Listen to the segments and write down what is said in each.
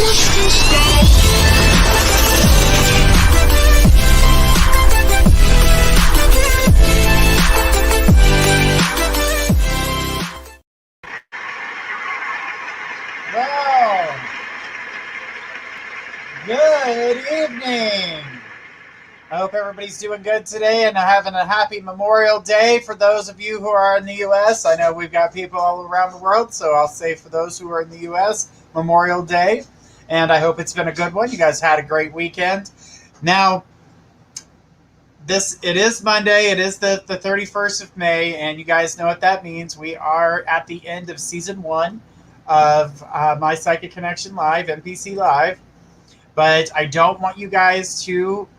Well, good evening. I hope everybody's doing good today and having a happy Memorial Day for those of you who are in the U.S. I know we've got people all around the world, so I'll say for those who are in the U.S., Memorial Day. And I hope it's been a good one. You guys had a great weekend. Now, it is Monday. It is the 31st of May, and you guys know what that means. We are at the end of Season 1 of my Psychic Connection Live, MPC Live. But I don't want you guys to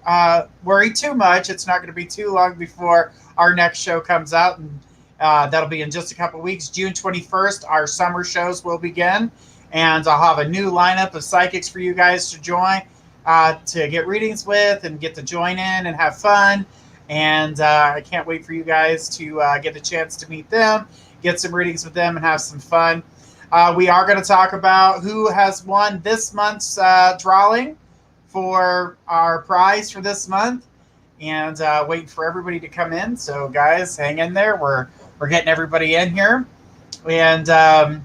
worry too much. It's not going to be too long before our next show comes out, and that'll be in just a couple weeks. June 21st, our summer shows will begin, and I'll have a new lineup of psychics for you guys to join, to get readings with and get to join in and have fun. And I can't wait for you guys to get a chance to meet them, get some readings with them, and have some fun. We are going to talk about who has won this month's drawing for our prize for this month, and waiting for everybody to come in. So, guys, hang in there. We're getting everybody in here, and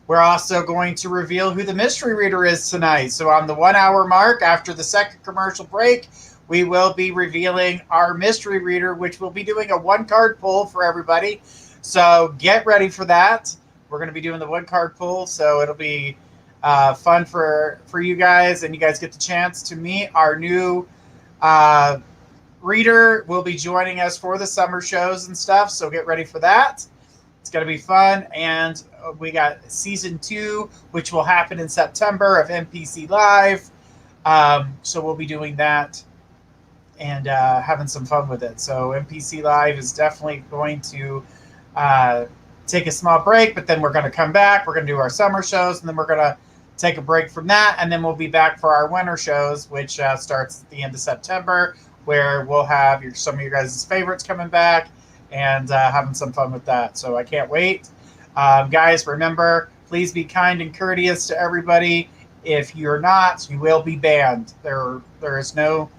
we're also going to reveal who the mystery reader is tonight. So, on the 1 hour mark after the second commercial break, we will be revealing our mystery reader, which will be doing a 1-card pull for everybody. So, get ready for that. We're going to be doing the 1-card pull, so it'll be fun for you guys, and you guys get the chance to meet our new reader. Will be joining us for the summer shows and stuff, so get ready for that. It's going to be fun, and we got Season 2, which will happen in September of MPC Live, so we'll be doing that and having some fun with it. So MPC Live is definitely going to take a small break, but then we're going to come back. We're going to do our summer shows, and then we're going to take a break from that, and then we'll be back for our winter shows, which starts at the end of September, where we'll have some of your guys' favorites coming back and having some fun with that. So I can't wait. Guys, remember, please be kind and courteous to everybody. If you're not, you will be banned. There's no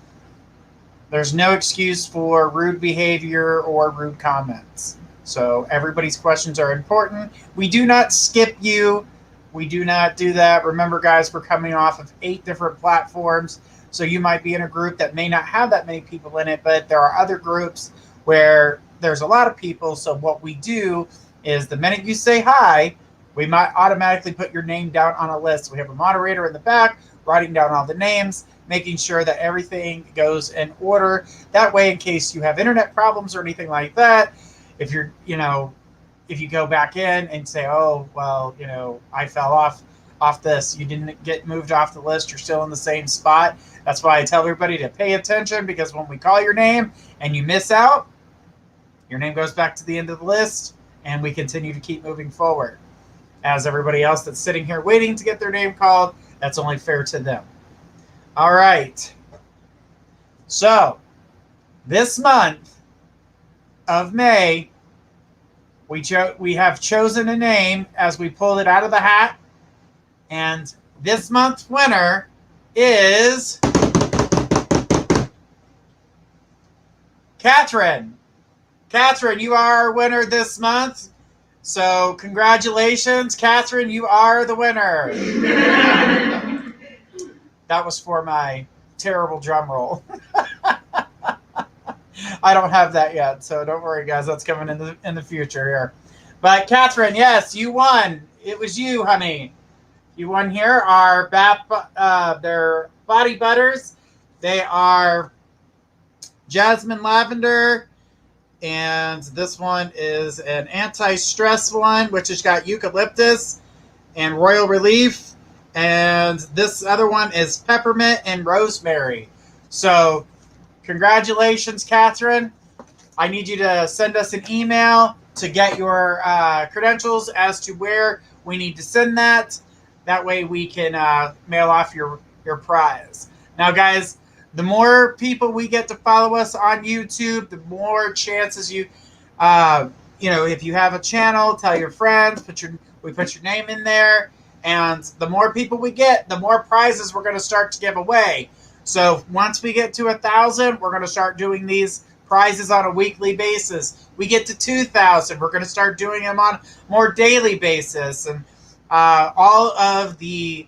excuse for rude behavior or rude comments. So everybody's questions are important. We do not skip you. We do not do that. Remember, guys, we're coming off of 8 different platforms. So you might be in a group that may not have that many people in it, but there are other groups where there's a lot of people. So what we do is the minute you say hi, we might automatically put your name down on a list. We have a moderator in the back writing down all the names, making sure that everything goes in order. That way, in case you have internet problems or anything like that, if you go back in and say, oh, well, I fell off this, you didn't get moved off the list, you're still in the same spot. That's why I tell everybody to pay attention, because when we call your name and you miss out, your name goes back to the end of the list, and we continue to keep moving forward. As everybody else that's sitting here waiting to get their name called, that's only fair to them. All right. So, this month of May, we have chosen a name as we pulled it out of the hat, and this month's winner is Catherine. Catherine, you are our winner this month. So congratulations, Catherine, you are the winner. That was for my terrible drum roll. I don't have that yet, so don't worry, guys. That's coming in the future here. But Catherine, yes, you won. It was you, honey. You won here. Our they're body butters. They are jasmine lavender, and this one is an anti-stress one, which has got eucalyptus and royal relief, and this other one is peppermint and rosemary. So congratulations, Catherine. I need you to send us an email to get your credentials as to where we need to send that. That way we can mail off your prize. Now, guys, the more people we get to follow us on YouTube, the more chances if you have a channel, tell your friends, we put your name in there, And the more people we get, the more prizes we're going to start to give away. So once we get to 1,000, we're going to start doing these prizes on a weekly basis. We get to 2,000, we're going to start doing them on a more daily basis. And all of the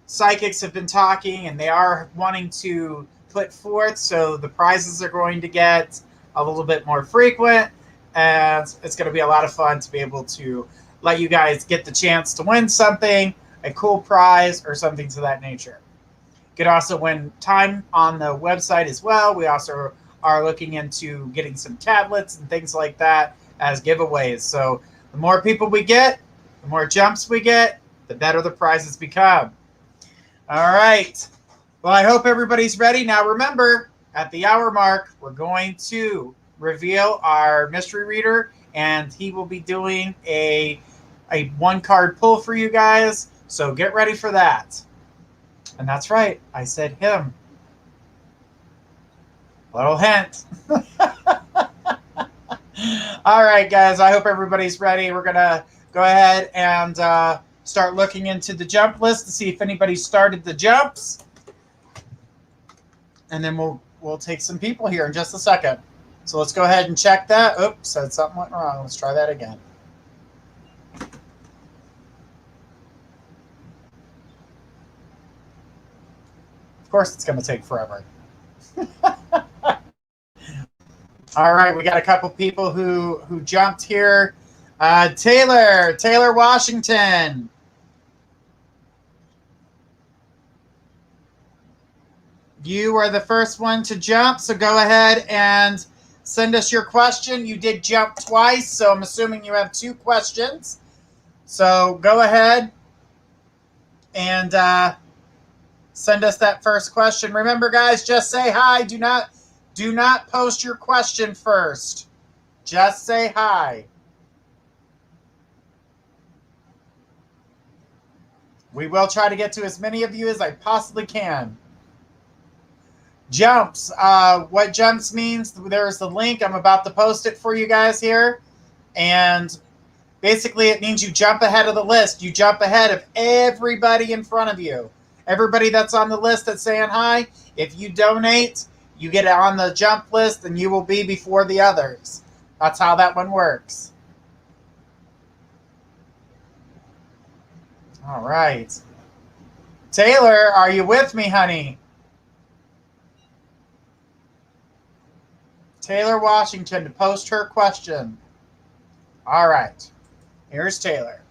psychics have been talking, and they are wanting to put forth, so the prizes are going to get a little bit more frequent, and it's going to be a lot of fun to be able to let you guys get the chance to win something, a cool prize or something to that nature. You could also win time on the website as well. We also are looking into getting some tablets and things like that as giveaways. So the more people we get, the more jumps we get, the better the prizes become. All right. Well, I hope everybody's ready. Now remember, at the hour mark, we're going to reveal our mystery reader, and he will be doing a one card pull for you guys. So get ready for that. And that's right, I said him. Little hint. All right, guys, I hope everybody's ready. We're going to go ahead and start looking into the jump list to see if anybody started the jumps. And then we'll take some people here in just a second. So let's go ahead and check that. Oops, said something went wrong. Let's try that again. Of course it's going to take forever. All right, we got a couple people who jumped here. Taylor Washington. You are the first one to jump, so go ahead and send us your question. You did jump twice, so I'm assuming you have 2 questions. So go ahead and send us that first question. Remember, guys, just say hi. Do not post your question first. Just say hi. We will try to get to as many of you as I possibly can. Jumps. What jumps means, there's the link. I'm about to post it for you guys here. And basically it means you jump ahead of the list. You jump ahead of everybody in front of you. Everybody that's on the list that's saying hi, if you donate, you get on the jump list and you will be before the others. That's how that one works. All right. Taylor, are you with me, honey? Taylor Washington to post her question. All right. Here's Taylor.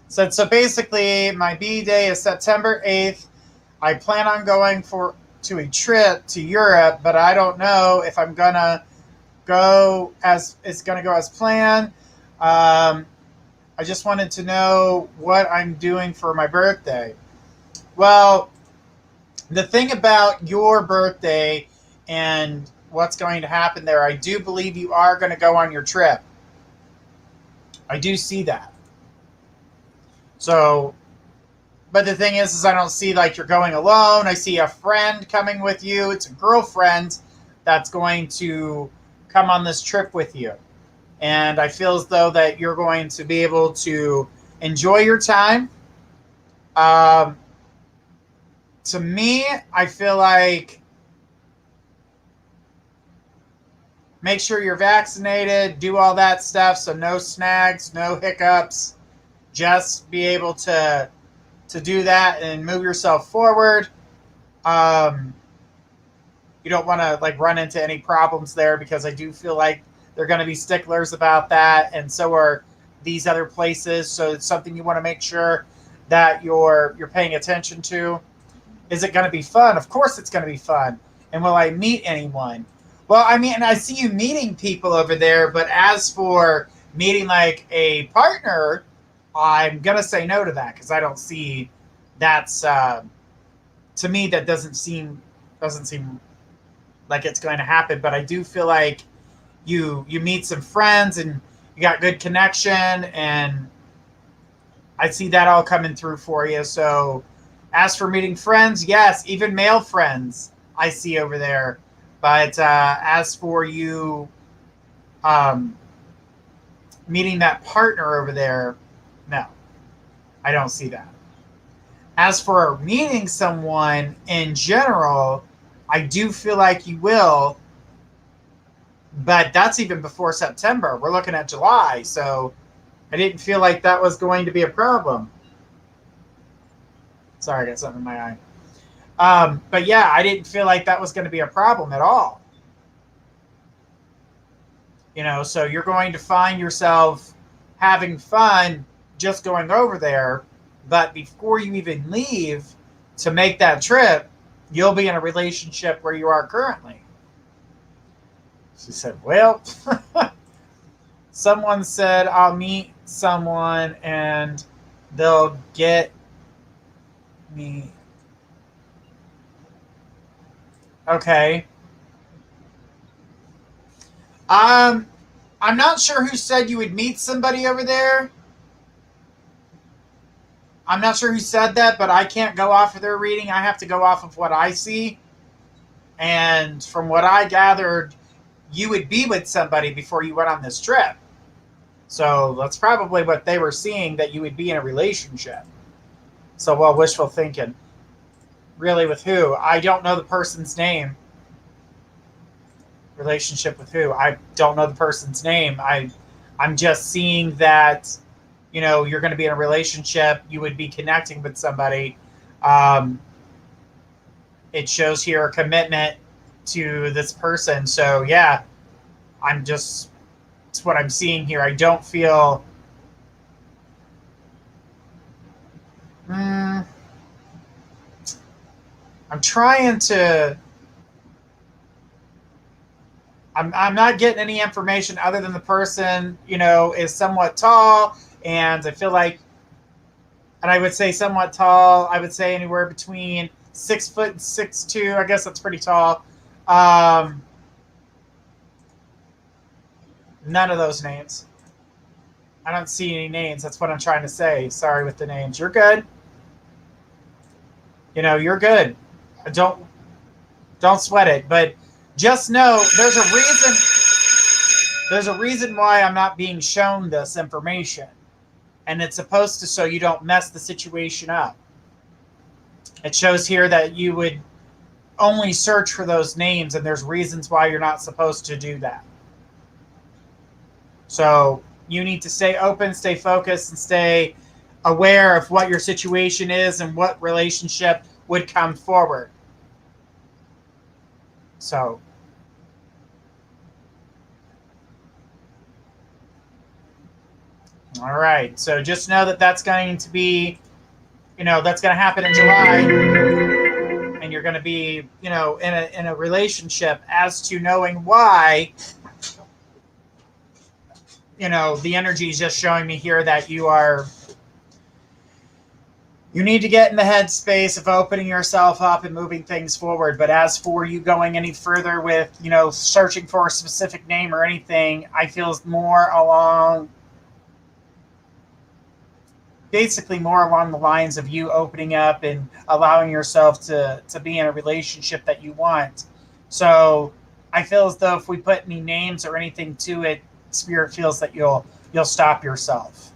So basically, my B day is September 8th. I plan on going to a trip to Europe, but I don't know if I'm gonna go as it's gonna go as planned. I just wanted to know what I'm doing for my birthday. Well, the thing about your birthday and what's going to happen there, I do believe you are going to go on your trip. I do see that. So, but the thing is I don't see like you're going alone. I see a friend coming with you. It's a girlfriend that's going to come on this trip with you. And I feel as though that you're going to be able to enjoy your time. To me, I feel like make sure you're vaccinated, do all that stuff, so no snags, no hiccups. Just be able to do that and move yourself forward. You don't want to like run into any problems there, because I do feel like they're going to be sticklers about that, and so are these other places. So it's something you want to make sure that you're paying attention to. Is it going to be fun? Of course it's going to be fun. And will I meet anyone? Well, I mean, I see you meeting people over there, but as for meeting like a partner, I'm going to say no to that, because I don't see that's, to me, that doesn't seem like it's going to happen. But I do feel like you meet some friends and you got good connection, and I see that all coming through for you. So as for meeting friends, yes, even male friends I see over there. But as for you meeting that partner over there, no, I don't see that. As for meeting someone in general, I do feel like you will, but that's even before September. We're looking at July, so I didn't feel like that was going to be a problem. Sorry, I got something in my eye. But yeah, I didn't feel like that was going to be a problem at all. You know, so you're going to find yourself having fun just going over there. But before you even leave to make that trip, you'll be in a relationship where you are currently. She said, well, someone said I'll meet someone and they'll get me. Okay. I'm not sure who said you would meet somebody over there. I'm not sure who said that, but I can't go off of their reading. I have to go off of what I see. And from what I gathered, you would be with somebody before you went on this trip. So that's probably what they were seeing, that you would be in a relationship. So, well, wishful thinking. Really, with who? I don't know the person's name. Relationship with who? I don't know the person's name. I'm just seeing that, you know, you're going to be in a relationship. You would be connecting with somebody. It shows here a commitment to this person. So, yeah, it's what I'm seeing here. I don't feel... I'm trying to... I'm not getting any information other than the person, you know, is somewhat tall, and I feel like, and I would say somewhat tall, I would say anywhere between 6 foot and 6'2". I guess that's pretty tall. None of those names. I don't see any names. That's what I'm trying to say. Sorry with the names. You're good. You know, you're good. Don't sweat it. But just know there's a reason. There's a reason why I'm not being shown this information. And it's supposed to, so you don't mess the situation up. It shows here that you would only search for those names, and there's reasons why you're not supposed to do that. So you need to stay open, stay focused, and stay aware of what your situation is and what relationship would come forward. So all right. So just know that that's going to be, you know, that's going to happen in July, and you're going to be, you know, in a relationship. As to knowing why, you know, the energy is just showing me here that you need to get in the headspace of opening yourself up and moving things forward. But as for you going any further with, you know, searching for a specific name or anything, I feel more along the lines of you opening up and allowing yourself to be in a relationship that you want. So I feel as though if we put any names or anything to it, Spirit feels that you'll stop yourself.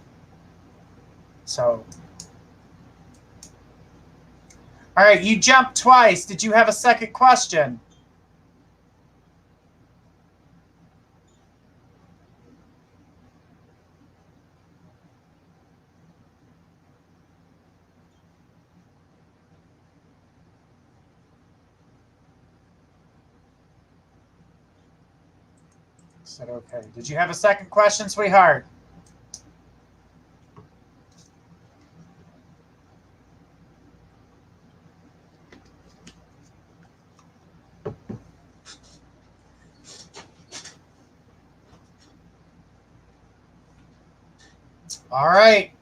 So, all right, you jumped twice. Did you have a second question? Said okay. Did you have a second question, sweetheart? All right.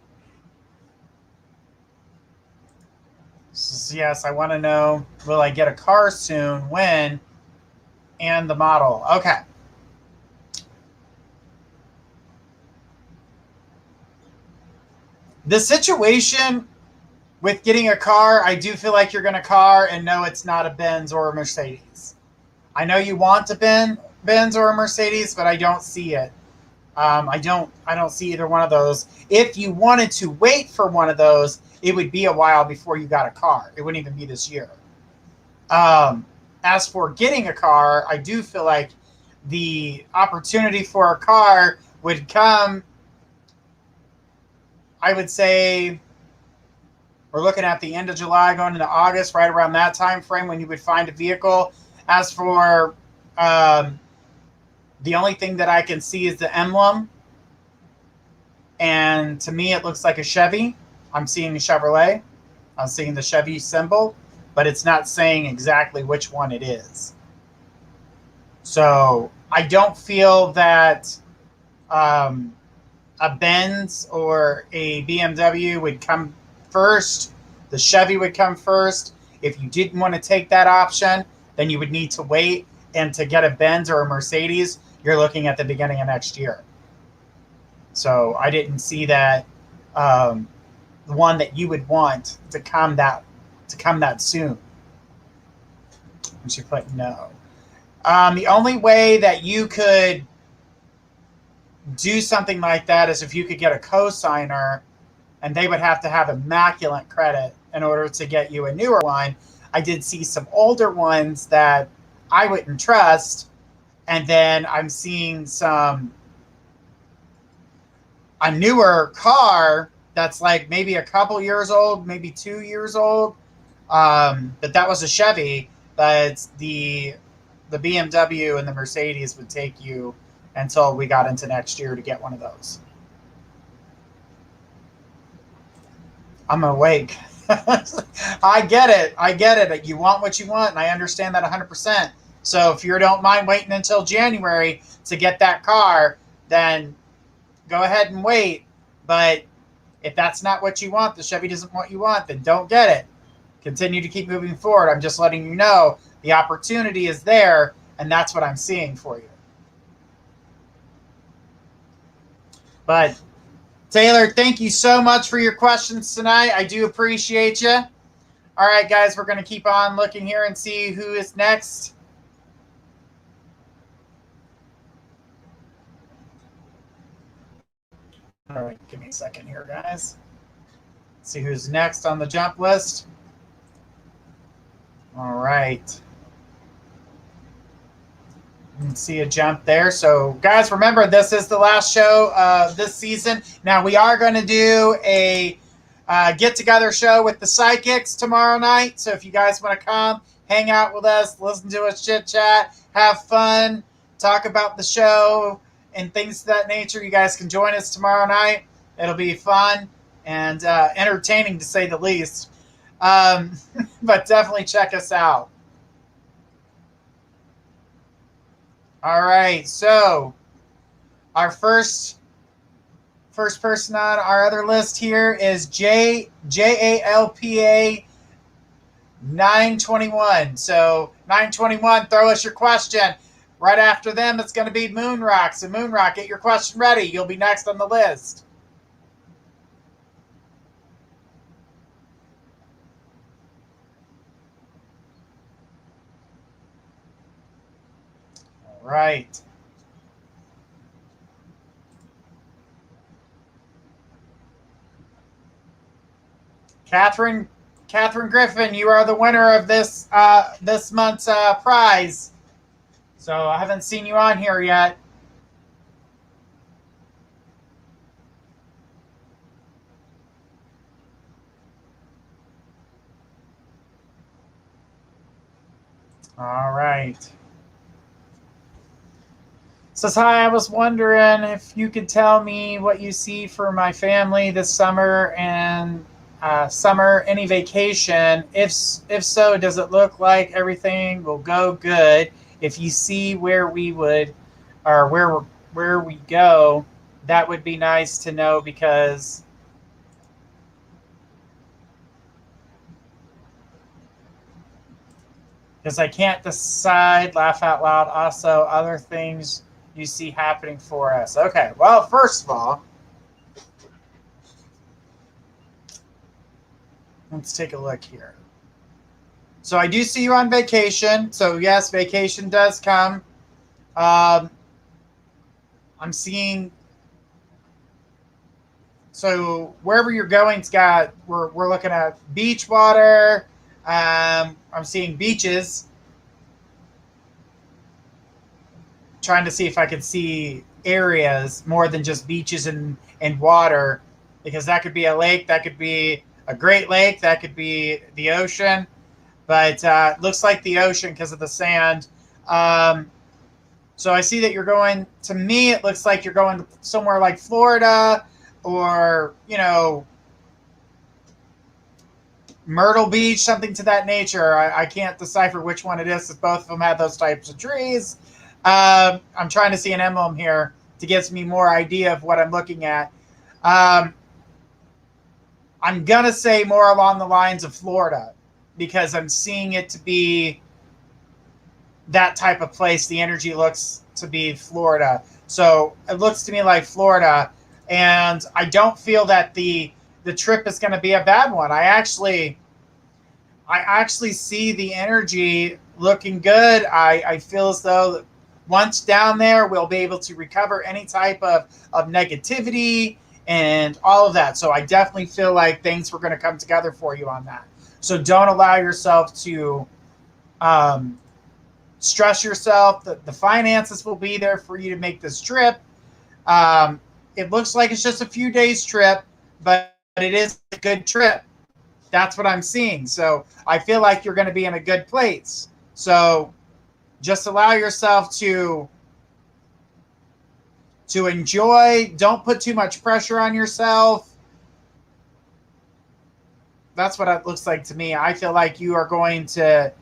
Yes, I want to know, will I get a car soon? When? And the model. Okay. The situation with getting a car, I do feel like you're going to car, and no, it's not a Benz or a Mercedes. I know you want a Benz or a Mercedes, but I don't see it. I don't see either one of those. If you wanted to wait for one of those, it would be a while before you got a car. It wouldn't even be this year. As for getting a car, I do feel like the opportunity for a car would come, I would say, we're looking at the end of July going into August, right around that time frame when you would find a vehicle. As for the only thing that I can see is the emblem. And to me, it looks like a Chevy. I'm seeing a Chevrolet. I'm seeing the Chevy symbol, but it's not saying exactly which one it is. So I don't feel that a Benz or a BMW would come first. The Chevy would come first. If you didn't want to take that option, then you would need to wait. And to get a Benz or a Mercedes, you're looking at the beginning of next year. So I didn't see that the one that you would want to come that soon. And she put no. The only way that you could do something like that is if you could get a co-signer, and they would have to have immaculate credit in order to get you a newer one. I did see some older ones that I wouldn't trust, and then I'm seeing a newer car that's like maybe a couple years old, maybe 2 years old. But that was a Chevy, but the BMW and the Mercedes would take you until we got into next year to get one of those. I'm awake. I get it. You want what you want, and I understand that 100%. So if you don't mind waiting until January to get that car, then go ahead and wait. But if that's not what you want, the Chevy doesn't what you want, then don't get it. Continue to keep moving forward. I'm just letting you know the opportunity is there, and that's what I'm seeing for you. But Taylor, thank you so much for your questions tonight. I do appreciate you. All right, guys, we're going to keep on looking here and see who is next. All right, give me a second here, guys. Let's see who's next on the jump list. All right. You can see a jump there. So, guys, remember, this is the last show of this season. Now, we are going to do a get-together show with the Psychics tomorrow night. So if you guys want to come, hang out with us, listen to us chit-chat, have fun, talk about the show, and things of that nature, you guys can join us tomorrow night. It'll be fun and entertaining, to say the least. But definitely check us out. All right, so our first person on our other list here is JALPA 921. So 921, throw us your question. Right after them, it's going to be Moonrock. So Moonrock, get your question ready. You'll be next on the list. All right. Catherine Griffin, you are the winner of this month's prize. So I haven't seen you on here yet. All right. Says, hi, I was wondering if you could tell me what you see for my family this summer and any vacation. If so, does it look like everything will go good? If you see where we would, or where we go, that would be nice to know, because I can't decide. Laugh out loud. Also, other things you see happening for us. Okay, well, first of all, let's take a look here. So I do see you on vacation. So yes, vacation does come. I'm seeing So wherever you're going's got, we're looking at beach water. I'm seeing beaches. Trying to see if I could see areas more than just beaches and water, because that could be a lake, that could be a Great Lake, that could be the ocean. But it looks like the ocean because of the sand. Um, so I see that you're going. To me, it looks like you're going somewhere like Florida, or Myrtle Beach, something to that nature. I can't decipher which one it is, because both of them have those types of trees. I'm trying to see an emblem here to give me more idea of what I'm looking at. Um, I'm going to say more along the lines of Florida, because I'm seeing it to be that type of place. The energy looks to be Florida. So it looks to me like Florida. And I don't feel that the trip is going to be a bad one. I actually see the energy looking good. I feel as though once down there, we'll be able to recover any type of negativity and all of that. So I definitely feel like things were going to come together for you on that. So don't allow yourself to stress yourself. The finances will be there for you to make this trip. Um, it looks like it's just a few days trip, but it is a good trip. That's what I'm seeing. So I feel like you're going to be in a good place. So just allow yourself to enjoy. Don't put too much pressure on yourself. That's what it looks like to me. I feel like you're going to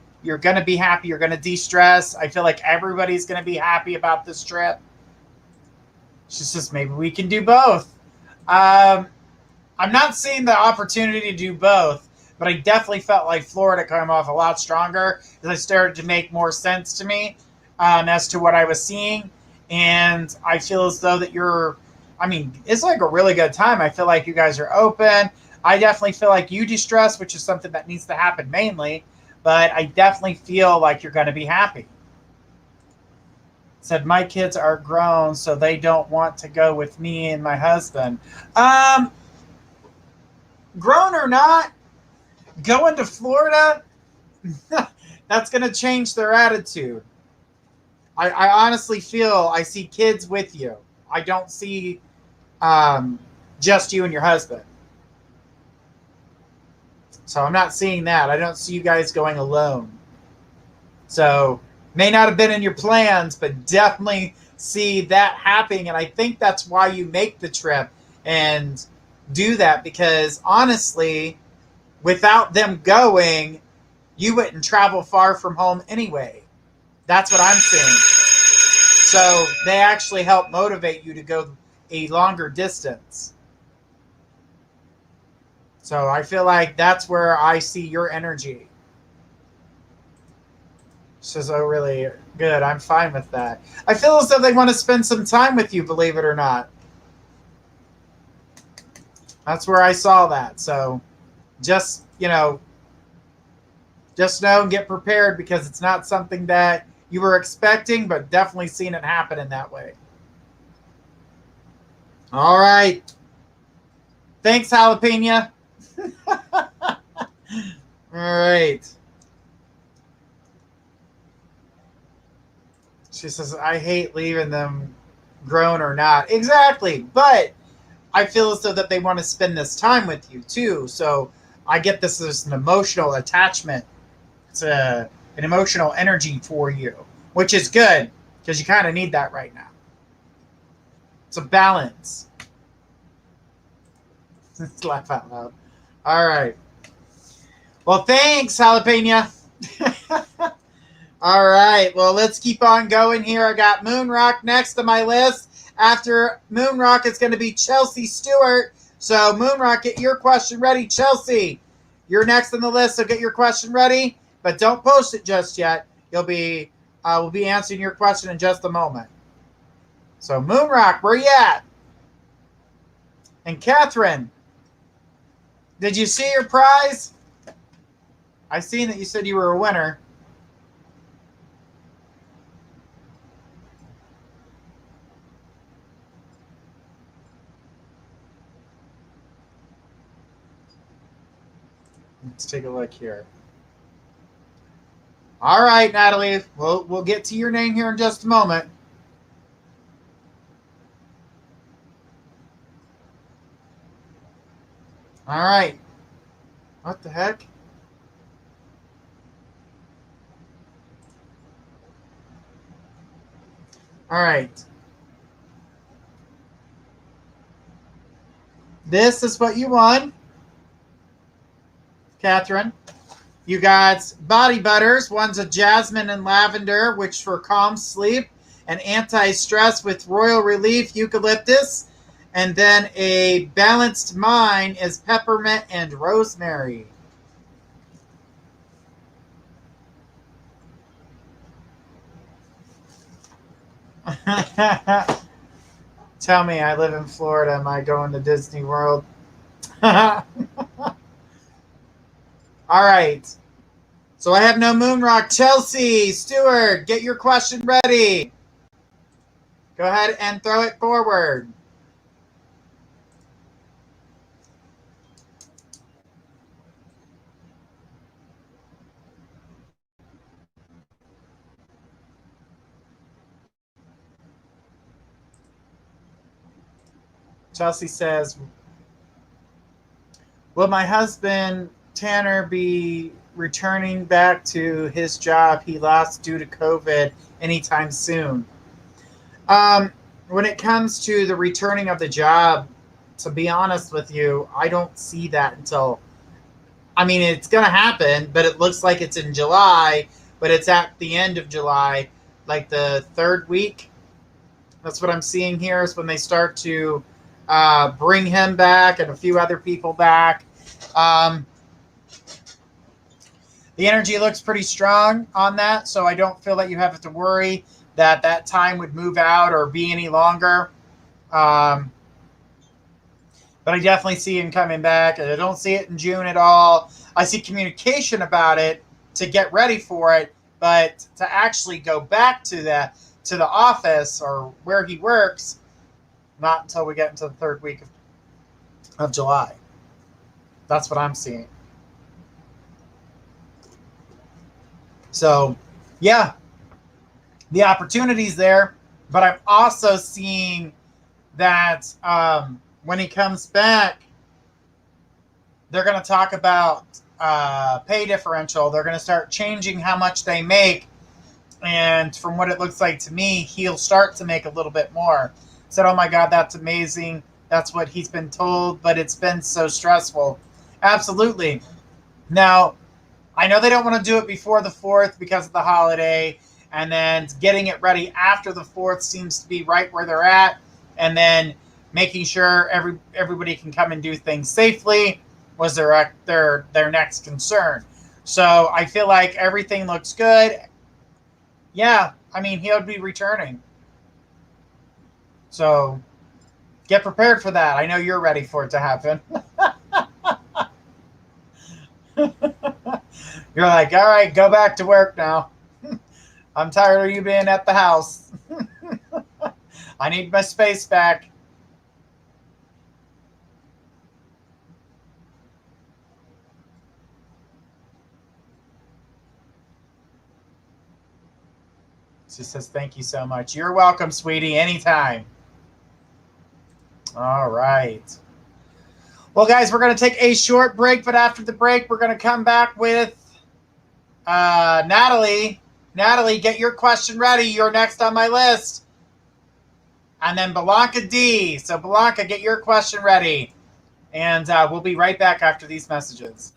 be happy. You're going to de-stress. I feel like everybody's going to be happy about this trip. It's just maybe we can do both. Um, I'm not seeing the opportunity to do both, but I definitely felt like Florida came off a lot stronger as I started to make more sense to me as to what I was seeing. And I feel as though that it's like a really good time. I feel like you guys are open. I definitely feel like you de-stress, which is something that needs to happen mainly, but I definitely feel like you're going to be happy. Said my kids are grown, so they don't want to go with me and my husband. Um, Grown or not, going to Florida, that's going to change their attitude. I honestly feel I see kids with you. I don't see um, just you and your husband. So I'm not seeing that. I don't see you guys going alone. So may not have been in your plans, but definitely see that happening. And I think that's why you make the trip and do that, because honestly, without them going, you wouldn't travel far from home anyway. That's what I'm seeing. So they actually help motivate you to go a longer distance. So I feel like that's where I see your energy. So really good. I'm fine with that. I feel as though they want to spend some time with you, believe it or not. That's where I saw that. So just, just know and get prepared, because it's not something that you were expecting, but definitely seen it happen in that way. All right. Thanks, Jalapeno. All right. She says, I hate leaving them, grown or not. Exactly. But I feel as though that they want to spend this time with you too. So I get this as an emotional attachment. It's an emotional energy for you, which is good, because you kind of need that right now. It's a balance. Let's laugh out loud. All right. Well, thanks, Jalapeno. All right. Well, let's keep on going here. I got Moonrock next on my list. After Moonrock, it's going to be Chelsea Stewart. So, Moonrock, get your question ready. Chelsea, you're next on the list, so get your question ready. But don't post it just yet. We'll be answering your question in just a moment. So, Moonrock, where you at? And Catherine, did you see your prize? I seen that you said you were a winner. Let's take a look here. All right, Natalie. We'll get to your name here in just a moment. All right. What the heck? All right. This is what you won, Catherine. You got body butters. One's a jasmine and lavender, which for calm sleep and anti-stress with royal relief eucalyptus. And then a balanced mind is peppermint and rosemary. Tell me, I live in Florida. Am I going to Disney World? All right. So I have no moon rock. Chelsea, Stewart, get your question ready. Go ahead and throw it forward. Chelsea says, will my husband Tanner be returning back to his job he lost due to COVID anytime soon? When it comes to the returning of the job, to be honest with you, I don't see that until, I mean, it's going to happen, but it looks like it's in July, but it's at the end of July, like the third week. That's what I'm seeing here is when they start to bring him back and a few other people back. The energy looks pretty strong on that, so I don't feel that you have to worry that that time would move out or be any longer. But I definitely see him coming back. I don't see it in June at all. I see communication about it to get ready for it, but to actually go back to the office or where he works, not until we get into the third week of July. That's what I'm seeing. So, yeah, the opportunity's there, but I'm also seeing that when he comes back, they're going to talk about pay differential. They're going to start changing how much they make. And from what it looks like to me, he'll start to make a little bit more. Said, oh my God, that's amazing. That's what he's been told, but it's been so stressful. Absolutely. Now, I know they don't want to do it before the 4th because of the holiday, and then getting it ready after the 4th seems to be right where they're at, and then making sure everybody can come and do things safely was their next concern. So I feel like everything looks good. Yeah, I mean, he'll be returning. So get prepared for that. I know you're ready for it to happen. You're like, all right, go back to work now. I'm tired of you being at the house. I need my space back. She says, thank you so much. You're welcome, sweetie, anytime. All right. Well, guys, we're going to take a short break, but after the break, we're going to come back with Natalie. Natalie, get your question ready. You're next on my list. And then Blanca D. So, Blanca, get your question ready. And we'll be right back after these messages.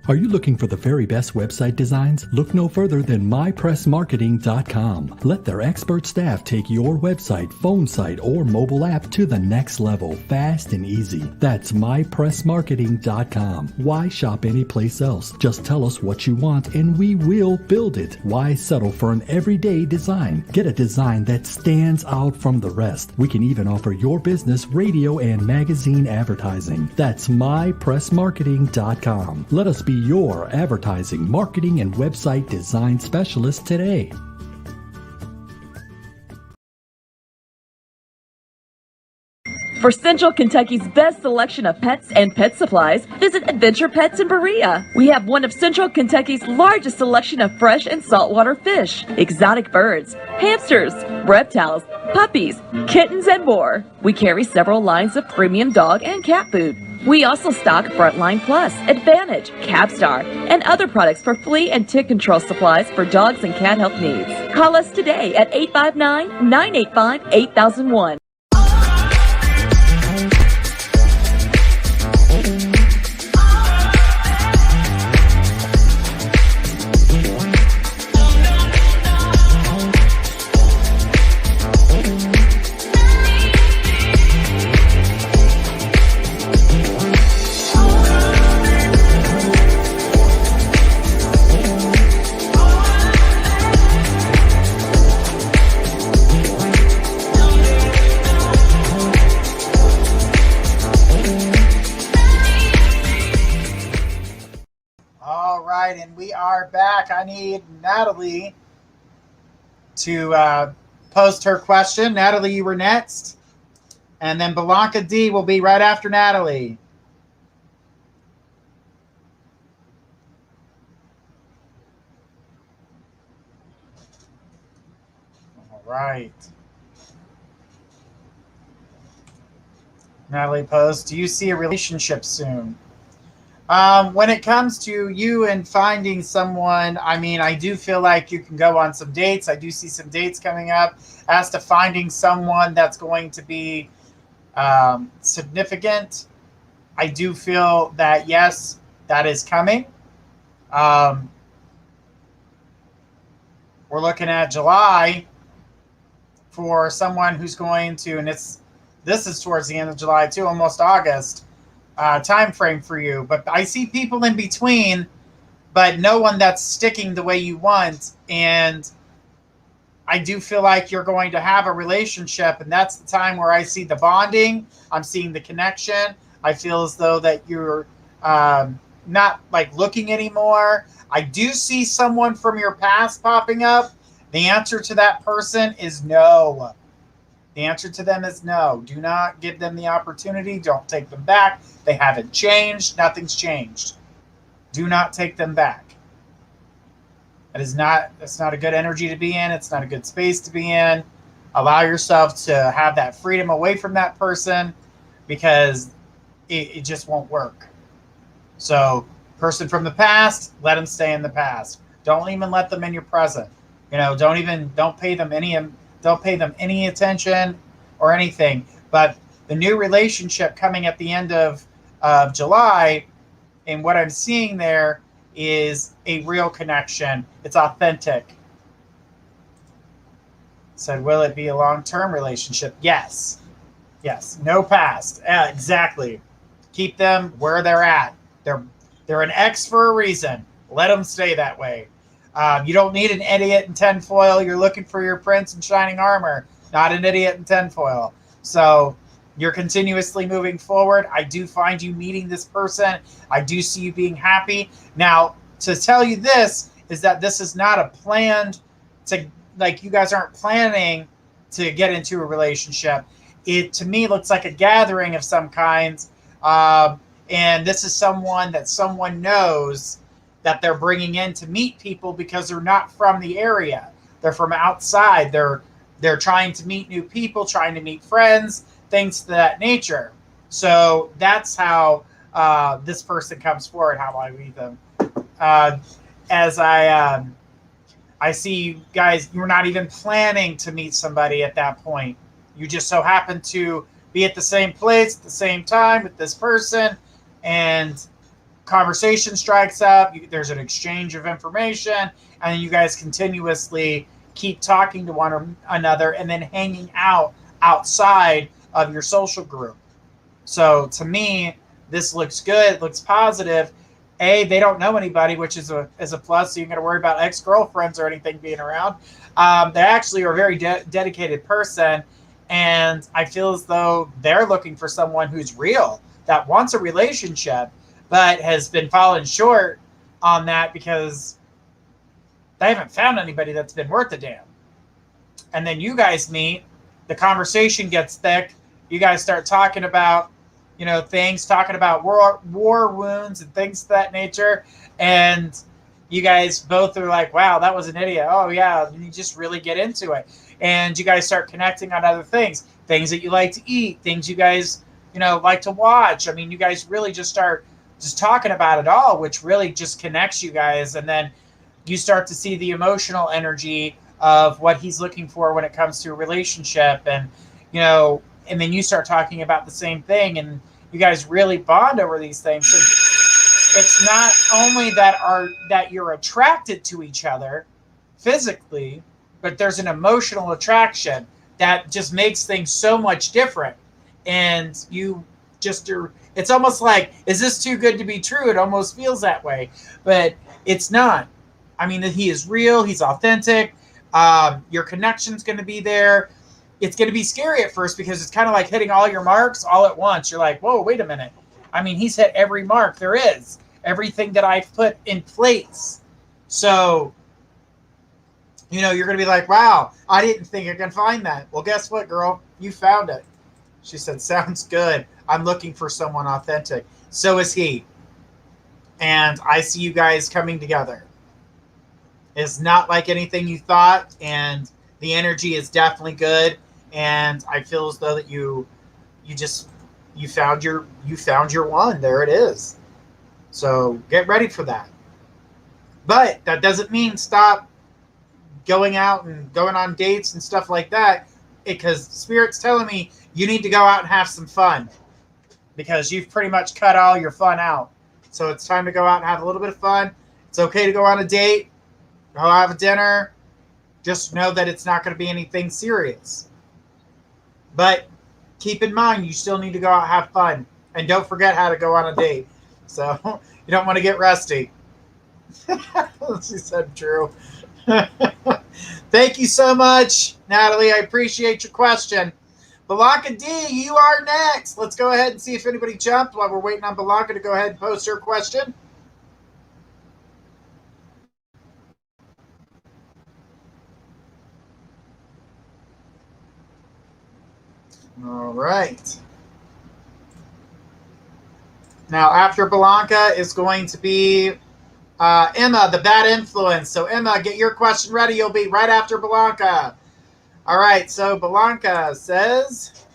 Are you looking for the very best website designs? Look no further than mypressmarketing.com. Let their expert staff take your website, phone site, or mobile app to the next level, fast and easy. That's mypressmarketing.com. Why shop anyplace else? Just tell us what you want and we will build it. Why settle for an everyday design? Get a design that stands out from the rest. We can even offer your business radio and magazine advertising. That's mypressmarketing.com. Let us be your advertising, marketing, and website design specialist today. For Central Kentucky's best selection of pets and pet supplies, visit Adventure Pets in Berea. We have one of Central Kentucky's largest selection of fresh and saltwater fish, exotic birds, hamsters, reptiles, puppies, kittens, and more. We carry several lines of premium dog and cat food. We also stock Frontline Plus, Advantage, Capstar, and other products for flea and tick control supplies for dogs and cat health needs. Call us today at 859-985-8001. And we are back. I need Natalie to post her question. Natalie, you were next. And then Blanca D will be right after Natalie. All right. Natalie posts, do you see a relationship soon? When it comes to you and finding someone, I mean, I do feel like you can go on some dates. I do see some dates coming up. As to finding someone that's going to be significant, I do feel that, yes, that is coming. We're looking at July for someone who's going to, and this is towards the end of July too, almost August. Time frame for you, but I see people in between, but no one that's sticking the way you want. And I do feel like you're going to have a relationship, and that's the time where I see the bonding. I'm seeing the connection. I feel as though that you're not like looking anymore. I do see someone from your past popping up. The answer to that person is no. The answer to them is no. Do not give them the opportunity. Don't take them back. They haven't changed. Nothing's changed. Do not take them back. That's not a good energy to be in. It's not a good space to be in. Allow yourself to have that freedom away from that person, because it just won't work. So, person from the past, let them stay in the past. Don't even let them in your present. Don't pay them any attention or anything. But the new relationship coming at the end of July, and what I'm seeing there is a real connection. It's authentic. Said, will it be a long-term relationship? Yes. Yes. No past. Exactly. Keep them where they're at. They're an X for a reason. Let them stay that way. You don't need an idiot in tinfoil. You're looking for your prince in shining armor, not an idiot in tinfoil. So you're continuously moving forward. I do find you meeting this person. I do see you being happy. Now, to tell you this is that this is not a planned you guys aren't planning to get into a relationship. It, to me, looks like a gathering of some kind. And this is someone that someone knows that they're bringing in to meet people, because they're not from the area. They're from outside. They're trying to meet new people, trying to meet friends, things to that nature. So that's how this person comes forward, how I read them. As I see you guys, you're not even planning to meet somebody at that point. You just so happen to be at the same place at the same time with this person, and conversation strikes up, there's an exchange of information, and you guys continuously keep talking to one another and then hanging out outside of your social group. So to me, this looks good. It looks positive. They don't know anybody, which is a plus. So you're going to worry about ex-girlfriends or anything being around. They actually are a very dedicated person, and I feel as though they're looking for someone who's real, that wants a relationship, but has been falling short on that because they haven't found anybody that's been worth a damn. And then you guys meet, the conversation gets thick. You guys start talking about, things, talking about war wounds and things of that nature. And you guys both are like, wow, that was an idiot. Oh, yeah. And you just really get into it. And you guys start connecting on other things that you like to eat, things you guys, like to watch. I mean, you guys really just start just talking about it all, which really just connects you guys. And then you start to see the emotional energy of what he's looking for when it comes to a relationship. And, and then you start talking about the same thing, and you guys really bond over these things. So it's not only that you're attracted to each other physically, but there's an emotional attraction that just makes things so much different. And you just are, it's almost like, is this too good to be true? It almost feels that way, but it's not. I mean, he is real. He's authentic. Your connection's going to be there. It's going to be scary at first because it's kind of like hitting all your marks all at once. You're like, whoa, wait a minute. I mean, he's hit every mark there is, everything that I've put in place. So, you're going to be like, wow, I didn't think I could find that. Well, guess what, girl? You found it. She said, sounds good. I'm looking for someone authentic. So is he. And I see you guys coming together. It's not like anything you thought, and the energy is definitely good. And I feel as though that you found your one. There it is. So get ready for that. But that doesn't mean stop going out and going on dates and stuff like that, because Spirit's telling me you need to go out and have some fun, because you've pretty much cut all your fun out. So it's time to go out and have a little bit of fun. It's okay to go on a date, go have a dinner. Just know that it's not going to be anything serious. But keep in mind, you still need to go out and have fun. And don't forget how to go on a date. So you don't want to get rusty. She said true. Thank you so much, Natalie. I appreciate your question. Balanka D, you are next. Let's go ahead and see if anybody jumped while we're waiting on Balanka to go ahead and post her question. All right. Now, after Balanka is going to be Emma, the bad influence. So, Emma, get your question ready. You'll be right after Balanka. All right. So, Balanka says,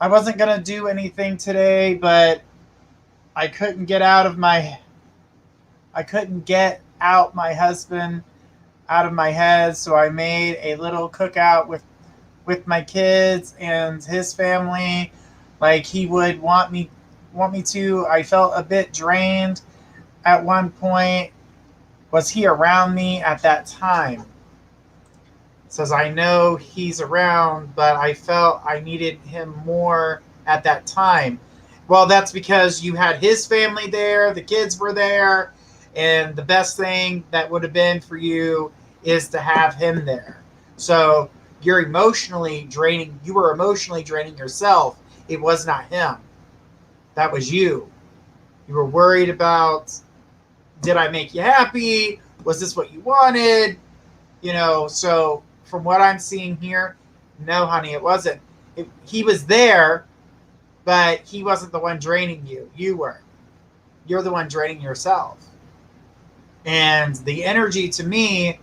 I wasn't going to do anything today, but I couldn't get my husband out of my head. So, I made a little cookout with my kids and his family, like he would want me to. I felt a bit drained at one point. Was he around me at that time? Says, I know he's around, but I felt I needed him more at that time. Well, that's because you had his family there, the kids were there, and the best thing that would have been for you is to have him there. So you were emotionally draining yourself. It was not him. That was you. You were worried about, did I make you happy? Was this what you wanted? So from what I'm seeing here, no, honey, it wasn't. He was there, but he wasn't the one draining you. You were. You're the one draining yourself. And the energy to me,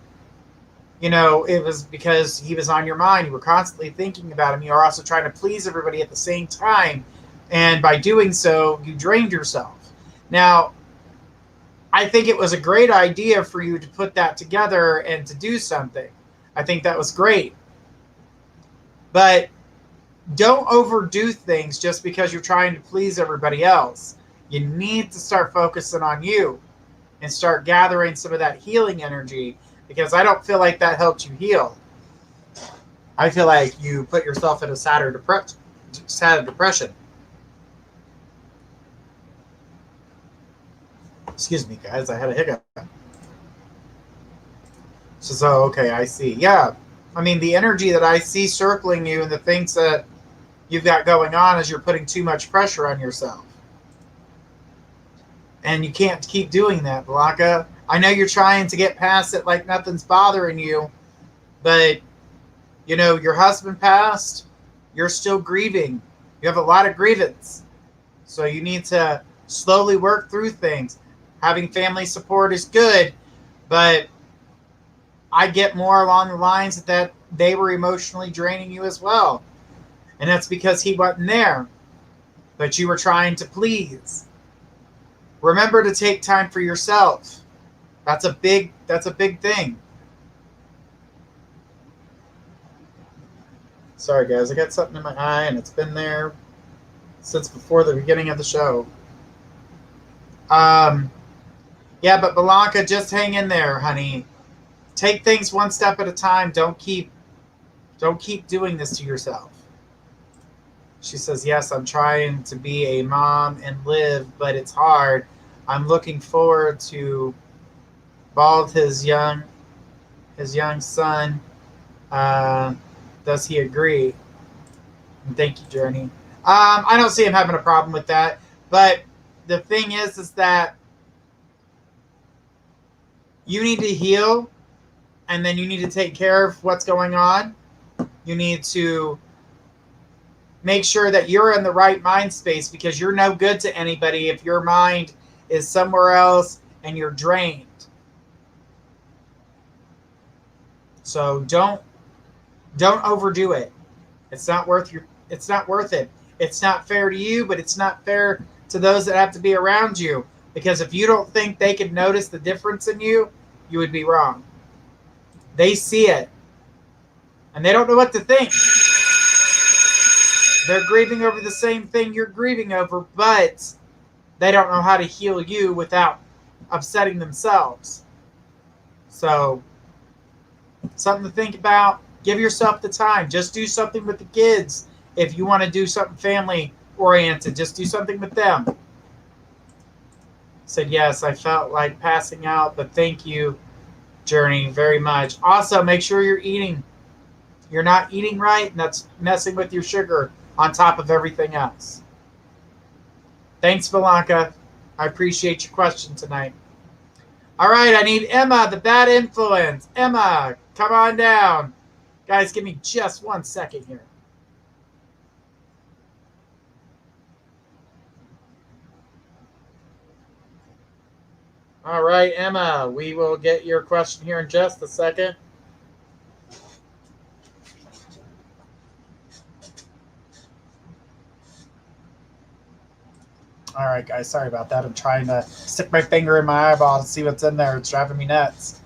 it was because he was on your mind. You were constantly thinking about him. You were also trying to please everybody at the same time. And by doing so, you drained yourself. Now, I think it was a great idea for you to put that together and to do something. I think that was great. But don't overdo things just because you're trying to please everybody else. You need to start focusing on you and start gathering some of that healing energy, because I don't feel like that helped you heal. I feel like you put yourself in a sadder depression. Excuse me, guys. I had a hiccup. So, okay, I see. Yeah. I mean, the energy that I see circling you and the things that you've got going on is you're putting too much pressure on yourself. And you can't keep doing that, Blanca. I know you're trying to get past it like nothing's bothering you, but, you know, your husband passed. You're still grieving. You have a lot of grievance. So you need to slowly work through things. Having family support is good, but I get more along the lines that they were emotionally draining you as well. And that's because he wasn't there, but you were trying to please. Remember to take time for yourself. That's a big thing. Sorry guys, I got something in my eye and it's been there since before the beginning of the show. Yeah, but Blanca, just hang in there, honey. Take things one step at a time. Don't keep doing this to yourself. She says, yes, I'm trying to be a mom and live, but it's hard. I'm looking forward to Bald, his young son. Does he agree? And thank you, Journey. I don't see him having a problem with that. But the thing is that you need to heal, and then you need to take care of what's going on. You need to make sure that you're in the right mind space, because you're no good to anybody if your mind is somewhere else and you're drained. So don't overdo it. It's not worth it. It's not fair to you, but it's not fair to those that have to be around you. Because if you don't think they can notice the difference in you, you would be wrong. They see it, and they don't know what to think. They're grieving over the same thing you're grieving over, but they don't know how to heal you without upsetting themselves. So, something to think about. Give yourself the time. Just do something with the kids. If you want to do something family oriented, just do something with them. Said, yes, I felt like passing out, but thank you, Journey, very much. Also, make sure you're eating. You're not eating right, and that's messing with your sugar on top of everything else. Thanks, Blanca. I appreciate your question tonight. All right, I need Emma, the bad influence. Emma, come on down. Guys, give me just 1 second here. All right, Emma, we will get your question here in just a second. All right, guys, sorry about that. I'm trying to stick my finger in my eyeball to see what's in there. It's driving me nuts.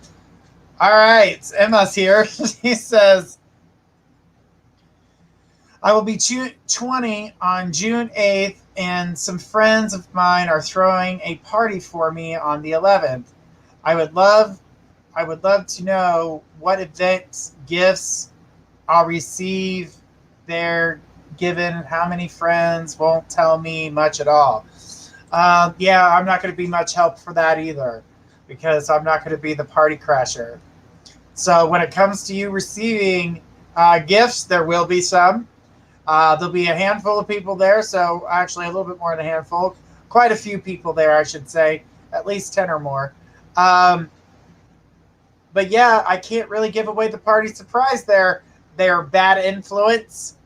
All right, Emma's here. She says, I will be 20 on June 8th, and some friends of mine are throwing a party for me on the 11th. I would love to know what events, gifts I'll receive there, given how many friends won't tell me much at all. Yeah, I'm not going to be much help for that either, because I'm not going to be the party crasher. So when it comes to you receiving gifts, there will be some. There'll be a handful of people there, so actually a little bit more than a handful. Quite a few people there, I should say, at least 10 or more. But yeah, I can't really give away the party surprise there. They're bad influence.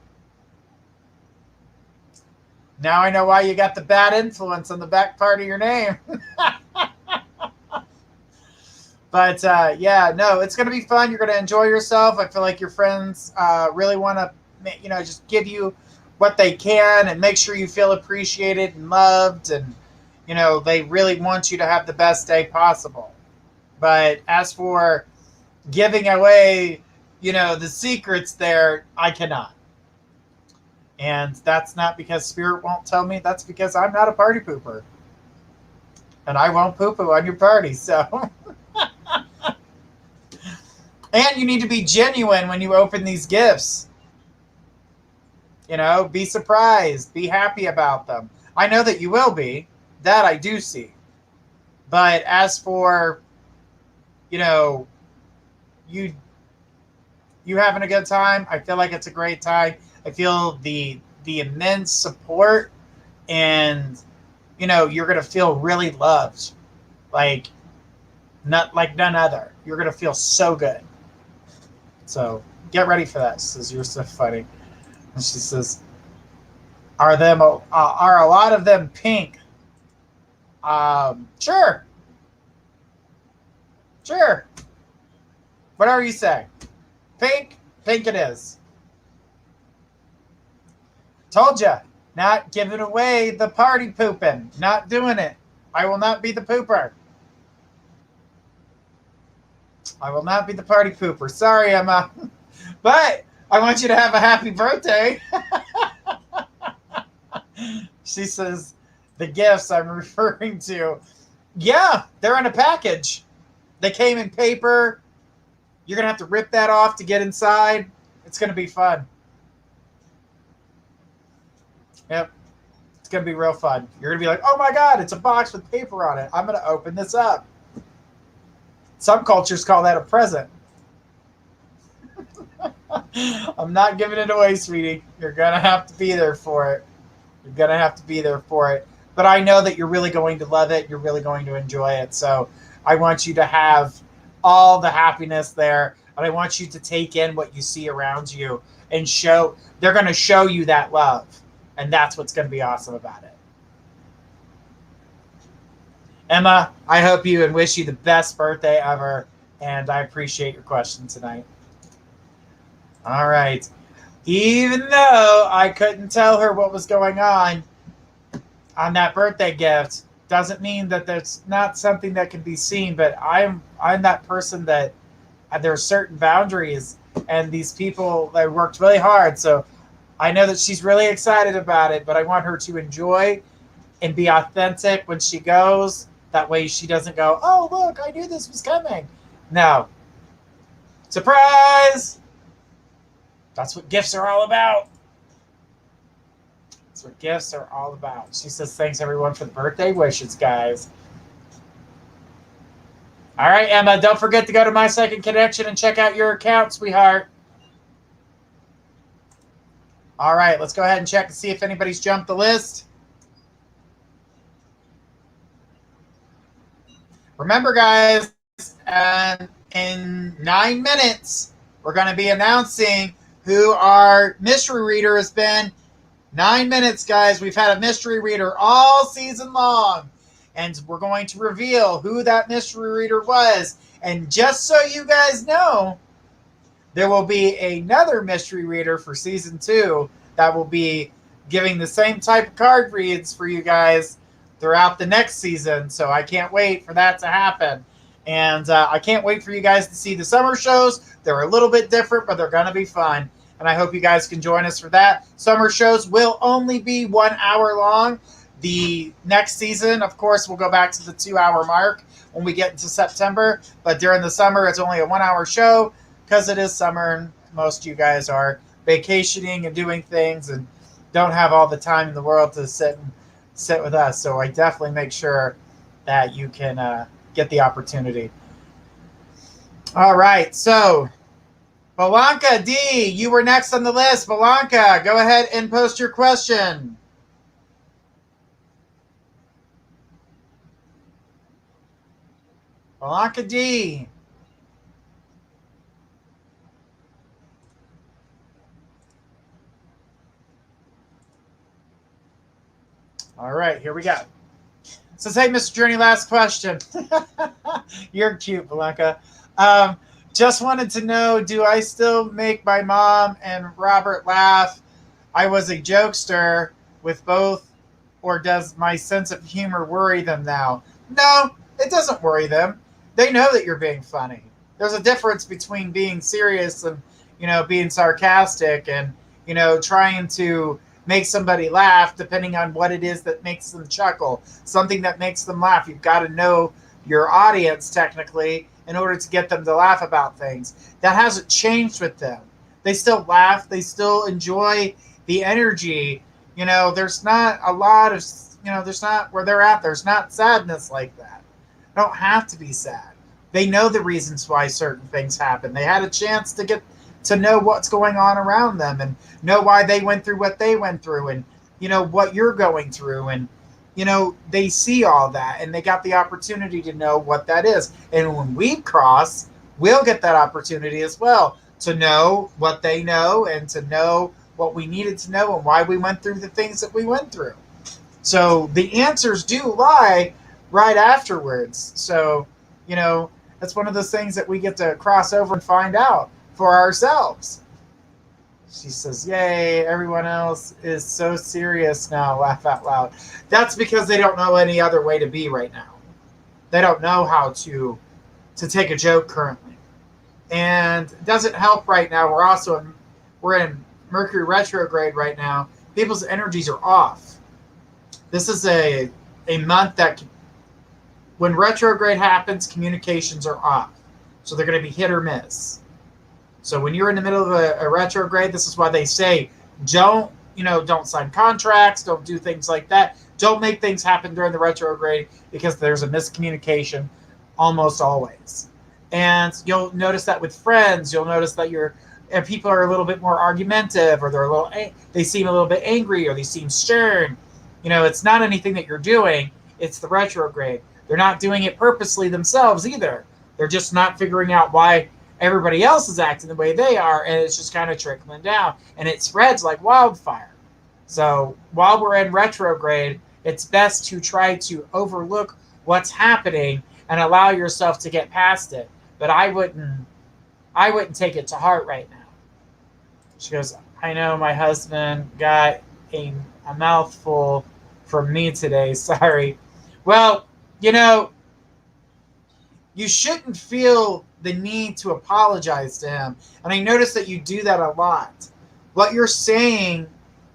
Now I know why you got the bad influence on the back part of your name. But yeah, no, it's going to be fun. You're going to enjoy yourself. I feel like your friends really want to, just give you what they can and make sure you feel appreciated and loved. And, they really want you to have the best day possible. But as for giving away, the secrets there, I cannot. And that's not because Spirit won't tell me. That's because I'm not a party pooper. And I won't poo-poo on your party, so. And you need to be genuine when you open these gifts. You know, be surprised, be happy about them. I know that you will be. That I do see. But as for, you know, you having a good time, I feel like it's a great time. I feel the immense support, and you know, you're gonna feel really loved, like not like none other. You're gonna feel so good. So get ready for that. She says, you're so funny. And she says, are a lot of them pink? Sure. Whatever you say. Pink it is. Told ya, not giving away the party pooping. Not doing it. I will not be the pooper. I will not be the party pooper. Sorry, Emma. But I want you to have a happy birthday. She says, the gifts I'm referring to. Yeah, they're in a package. They came in paper. You're going to have to rip that off to get inside. It's going to be fun. Yep. It's going to be real fun. You're going to be like, oh my God, it's a box with paper on it. I'm going to open this up. Some cultures call that a present. I'm not giving it away, sweetie. You're going to have to be there for it. You're going to have to be there for it. But I know that you're really going to love it. You're really going to enjoy it. So I want you to have all the happiness there. And I want you to take in what you see around you and they're going to show you that love. And that's what's going to be awesome about it. Emma, I hope you and wish you the best birthday ever. And I appreciate your question tonight. All right. Even though I couldn't tell her what was going on that birthday gift, doesn't mean that there's not something that can be seen. But I'm that person that there are certain boundaries, and these people, they worked really hard. So I know that she's really excited about it, but I want her to enjoy and be authentic when she goes. That way she doesn't go, oh, look, I knew this was coming. No. Surprise! That's what gifts are all about. That's what gifts are all about. She says, thanks, everyone, for the birthday wishes, guys. All right, Emma, don't forget to go to My Second Connection and check out your account, sweetheart. All right, let's go ahead and check to see if anybody's jumped the list. Remember, guys, in 9 minutes, we're going to be announcing who our mystery reader has been. 9 minutes, guys. We've had a mystery reader all season long. And we're going to reveal who that mystery reader was. And just so you guys know, there will be another mystery reader for season 2 that will be giving the same type of card reads for you guys throughout the next season. So I can't wait for that to happen. And I can't wait for you guys to see the summer shows. They're a little bit different, but they're going to be fun. And I hope you guys can join us for that. Summer shows will only be 1 hour long. The next season, of course, we'll go back to the 2-hour mark when we get into September. But during the summer, it's only a 1 hour show because it is summer and most of you guys are vacationing and doing things and don't have all the time in the world to sit with us. So I definitely make sure that you can get the opportunity. All right, so Belanca D, you were next on the list. Belanca, go ahead and post your question. Belanca D. All right, here we go. Says, hey, Mr. Journey, last question. You're cute, Belanca. Just wanted to know, do I still make my mom and Robert laugh? I was a jokester with both, or does my sense of humor worry them now? No, it doesn't worry them. They know that you're being funny. There's a difference between being serious and, being sarcastic and, trying to make somebody laugh, depending on what it is that makes them chuckle, something that makes them laugh. You've got to know your audience technically in order to get them to laugh about things. That hasn't changed with them. They still laugh. They still enjoy the energy. There's not a lot of, there's not where they're at. There's not sadness like that. They don't have to be sad. They know the reasons why certain things happen. They had a chance to get to know what's going on around them and know why they went through what they went through and, what you're going through. And, they see all that and they got the opportunity to know what that is. And when we cross, we'll get that opportunity as well to know what they know and to know what we needed to know and why we went through the things that we went through. So the answers do lie right afterwards. So, that's one of those things that we get to cross over and find out for ourselves. She says, yay, everyone else is so serious now, laugh out loud. That's because they don't know any other way to be right now. They don't know how to take a joke currently. And it doesn't help right now. We're in Mercury retrograde right now. People's energies are off. This is a month that when retrograde happens, communications are off. So they're going to be hit or miss. So when you're in the middle of a retrograde, this is why they say don't sign contracts, don't do things like that. Don't make things happen during the retrograde because there's a miscommunication almost always. And you'll notice that with friends. You'll notice that people are a little bit more argumentative, or they seem a little bit angry, or they seem stern. It's not anything that you're doing. It's the retrograde. They're not doing it purposely themselves either. They're just not figuring out why everybody else is acting the way they are, and it's just kind of trickling down, and it spreads like wildfire. So while we're in retrograde, it's best to try to overlook what's happening and allow yourself to get past it. But I wouldn't take it to heart right now. She goes, I know my husband got a mouthful from me today. Sorry. Well, you shouldn't feel the need to apologize to him. And I notice that you do that a lot. What you're saying,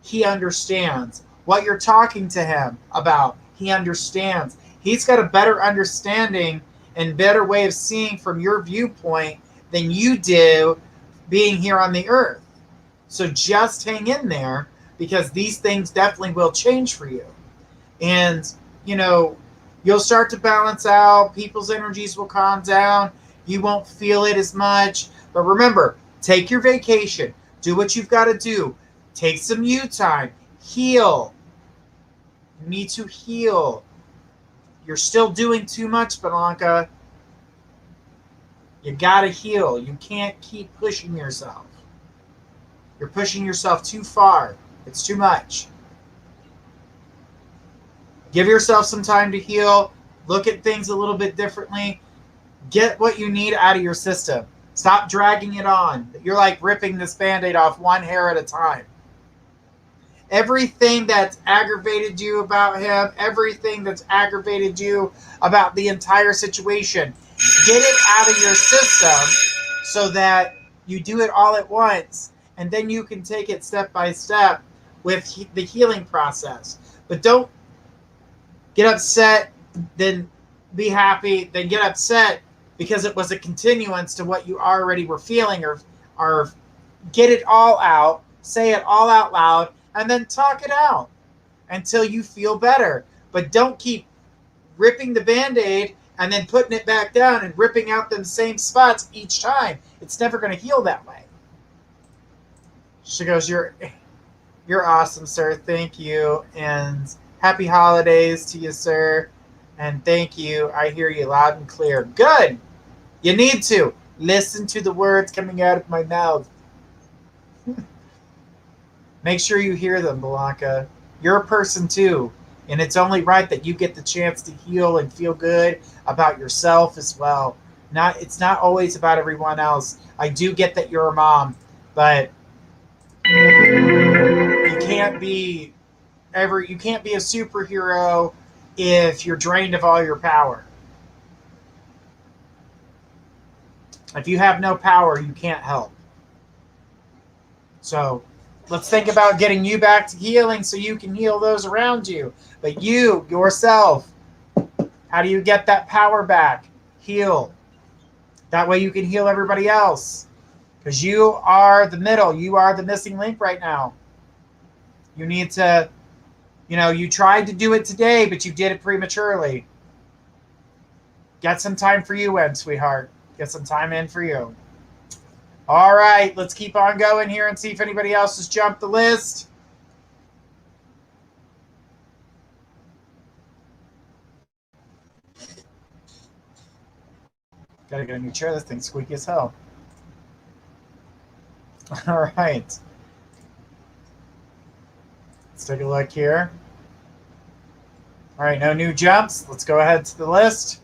he understands. What you're talking to him about, he understands. He's got a better understanding and better way of seeing from your viewpoint than you do being here on the earth. So just hang in there, because these things definitely will change for you. And, you'll start to balance out. People's energies will calm down. You won't feel it as much. But remember, take your vacation. Do what you've got to do. Take some you time. Heal. You need to heal. You're still doing too much, Blanca. You got to heal. You can't keep pushing yourself. You're pushing yourself too far. It's too much. Give yourself some time to heal. Look at things a little bit differently. Get what you need out of your system. Stop dragging it on. You're like ripping this Band-Aid off one hair at a time. Everything that's aggravated you about him, everything that's aggravated you about the entire situation, get it out of your system so that you do it all at once, and then you can take it step by step with the healing process. But don't get upset, then be happy, then get upset because it was a continuance to what you already were feeling, or get it all out, say it all out loud, and then talk it out until you feel better. But don't keep ripping the Band-Aid and then putting it back down and ripping out them same spots each time. It's never going to heal that way. She goes, you're awesome, sir. Thank you. And happy holidays to you, sir. And thank you. I hear you loud and clear. Good. You need to listen to the words coming out of my mouth. Make sure you hear them, Blanca. You're a person too. And it's only right that you get the chance to heal and feel good about yourself as well. It's not always about everyone else. I do get that you're a mom, but you can't be a superhero if you're drained of all your power. If you have no power, you can't help. So Let's think about getting you back to healing so you can heal those around you. But you, yourself, how do you get that power back? Heal. That way you can heal everybody else. Because you are the middle. You are the missing link right now. You need to, you tried to do it today, but you did it prematurely. Get some time for you in, sweetheart. Get some time in for you. All right, let's keep on going here and see if anybody else has jumped the list. Gotta get a new chair. This thing's squeaky as hell. All right. Let's take a look here. All right, no new jumps. Let's go ahead to the list.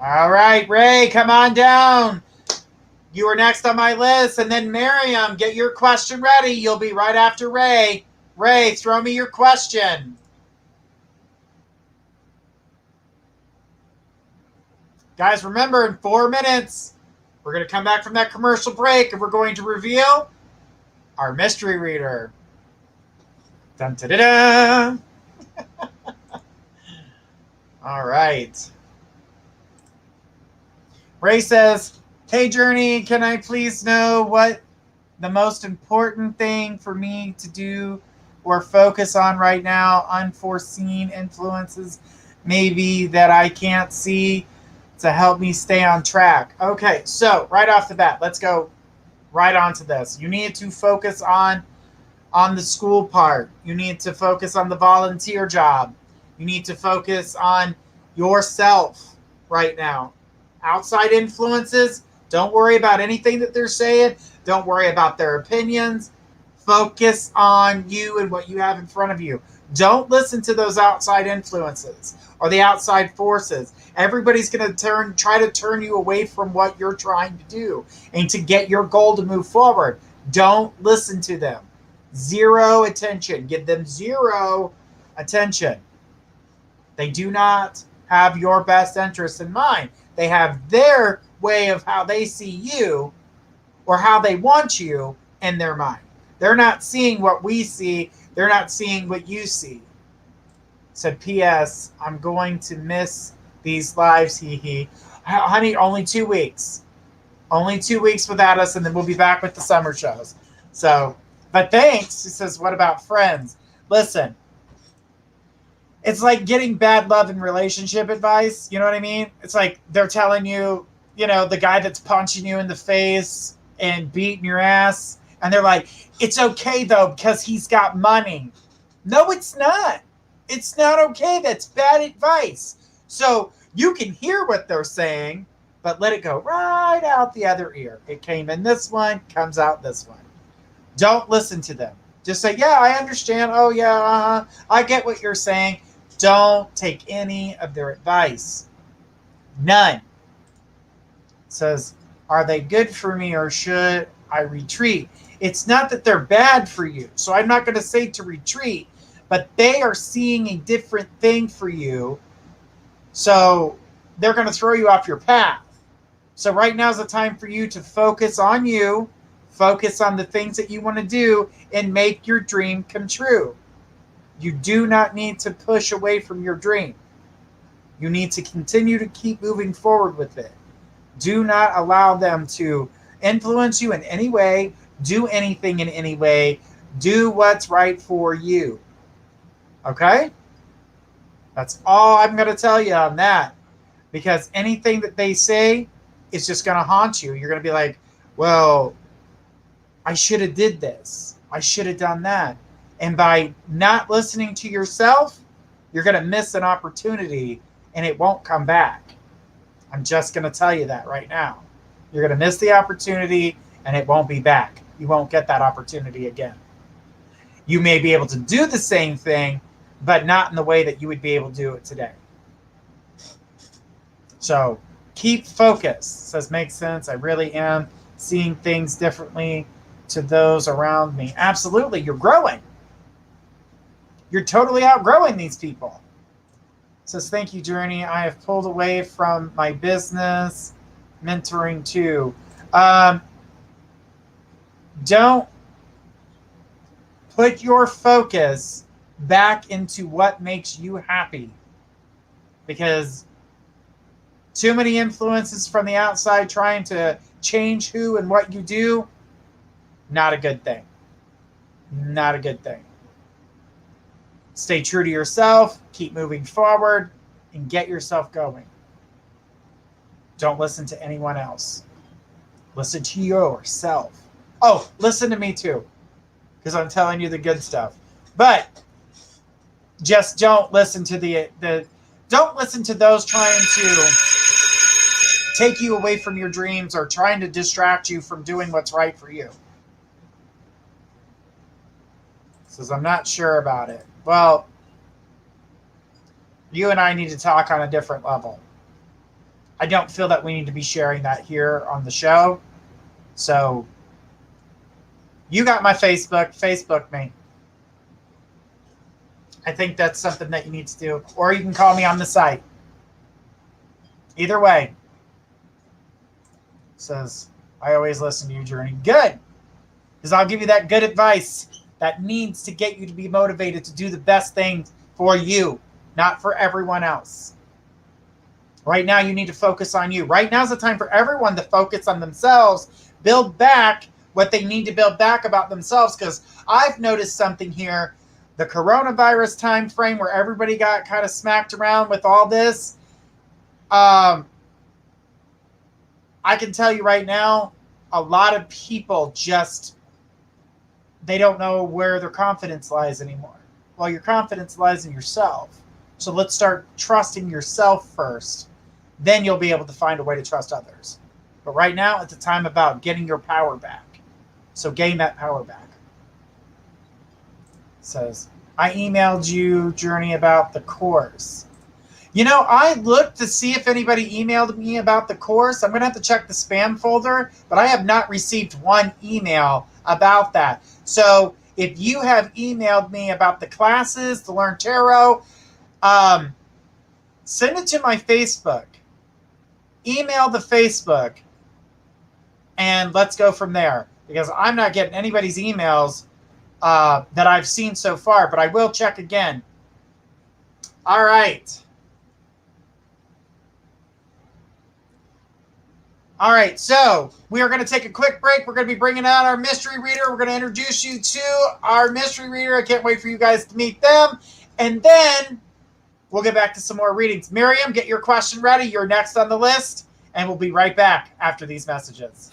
All right, Ray, come on down. You are next on my list. And then Miriam, get your question ready. You'll be right after Ray. Ray, throw me your question. Guys, remember, in 4 minutes, we're going to come back from that commercial break and we're going to reveal our mystery reader. Dun, da, da, da. All right. Ray says, hey, Journey, can I please know what the most important thing for me to do or focus on right now? Unforeseen influences, maybe that I can't see, to help me stay on track. Okay, so right off the bat, let's go right onto this. You need to focus on the school part. You need to focus on the volunteer job. You need to focus on yourself right now. Outside influences, don't worry about anything that they're saying. Don't worry about their opinions. Focus on you and what you have in front of you. Don't listen to those outside influences or the outside forces. Everybody's going to try to turn you away from what you're trying to do and to get your goal to move forward. Don't listen to them. Zero attention. Give them zero attention. They do not have your best interest in mind. They have their way of how they see you or how they want you in their mind. They're not seeing what we see. They're not seeing what you see. Said, P.S. I'm going to miss these lives, hee. Honey, only 2 weeks. Only 2 weeks without us, and then we'll be back with the summer shows. So, but thanks. She says, what about friends? Listen, it's like getting bad love and relationship advice. You know what I mean? It's like they're telling you, the guy that's punching you in the face and beating your ass, and they're like, it's okay, though, because he's got money. No, it's not. It's not okay. That's bad advice. So you can hear what they're saying, but let it go right out the other ear. It came in this one, comes out this one. Don't listen to them. Just say, yeah, I understand. Oh, yeah, I get what you're saying. Don't take any of their advice. None. It says, are they good for me or should I retreat? It's not that they're bad for you. So I'm not going to say to retreat, but they are seeing a different thing for you. So they're going to throw you off your path. So right now is the time for you to focus on you, focus on the things that you want to do, and make your dream come true. You do not need to push away from your dream. You need to continue to keep moving forward with it. Do not allow them to influence you in any way, do anything in any way. Do what's right for you. Okay? That's all I'm going to tell you on that. Because anything that they say is just going to haunt you. You're going to be like, well, I should have did this. I should have done that. And by not listening to yourself, you're going to miss an opportunity and it won't come back. I'm just going to tell you that right now. You're going to miss the opportunity and it won't be back. You won't get that opportunity again. You may be able to do the same thing, but not in the way that you would be able to do it today. So keep focused. Says, makes sense. I really am seeing things differently to those around me. Absolutely. You're growing. You're totally outgrowing these people. Says, thank you, Journey. I have pulled away from my business, mentoring too. Don't put your focus back into what makes you happy, because too many influences from the outside trying to change who and what you do, not a good thing. Not a good thing. Stay true to yourself, keep moving forward, and get yourself going. Don't listen to anyone else. Listen to yourself. Oh, listen to me too, because I'm telling you the good stuff. But just don't listen to don't listen to those trying to take you away from your dreams or trying to distract you from doing what's right for you. Says, I'm not sure about it. Well, you and I need to talk on a different level. I don't feel that we need to be sharing that here on the show. So you got my Facebook me. I think that's something that you need to do. Or you can call me on the site. Either way. Says, I always listen to your journey. Good. Because I'll give you that good advice that needs to get you to be motivated to do the best thing for you, not for everyone else. Right now, you need to focus on you. Right now is the time for everyone to focus on themselves, build back what they need to build back about themselves, because I've noticed something here. The coronavirus time frame where everybody got kind of smacked around with all this, I can tell you right now, a lot of people just, they don't know where their confidence lies anymore. Well, your confidence lies in yourself. So let's start trusting yourself first. Then you'll be able to find a way to trust others. But right now, it's a time about getting your power back. So gain that power back. It says, I emailed you, Journey, about the course. You know, I looked to see if anybody emailed me about the course. I'm going to have to check the spam folder, but I have not received one email about that. So if you have emailed me about the classes, to learn tarot, send it to my Facebook. Email the Facebook, and let's go from there. Because I'm not getting anybody's emails that I've seen so far, but I will check again. All right. All right, so we are going to take a quick break. We're going to be bringing out our mystery reader. We're going to introduce you to our mystery reader. I can't wait for you guys to meet them. And then we'll get back to some more readings. Miriam, get your question ready. You're next on the list. And we'll be right back after these messages.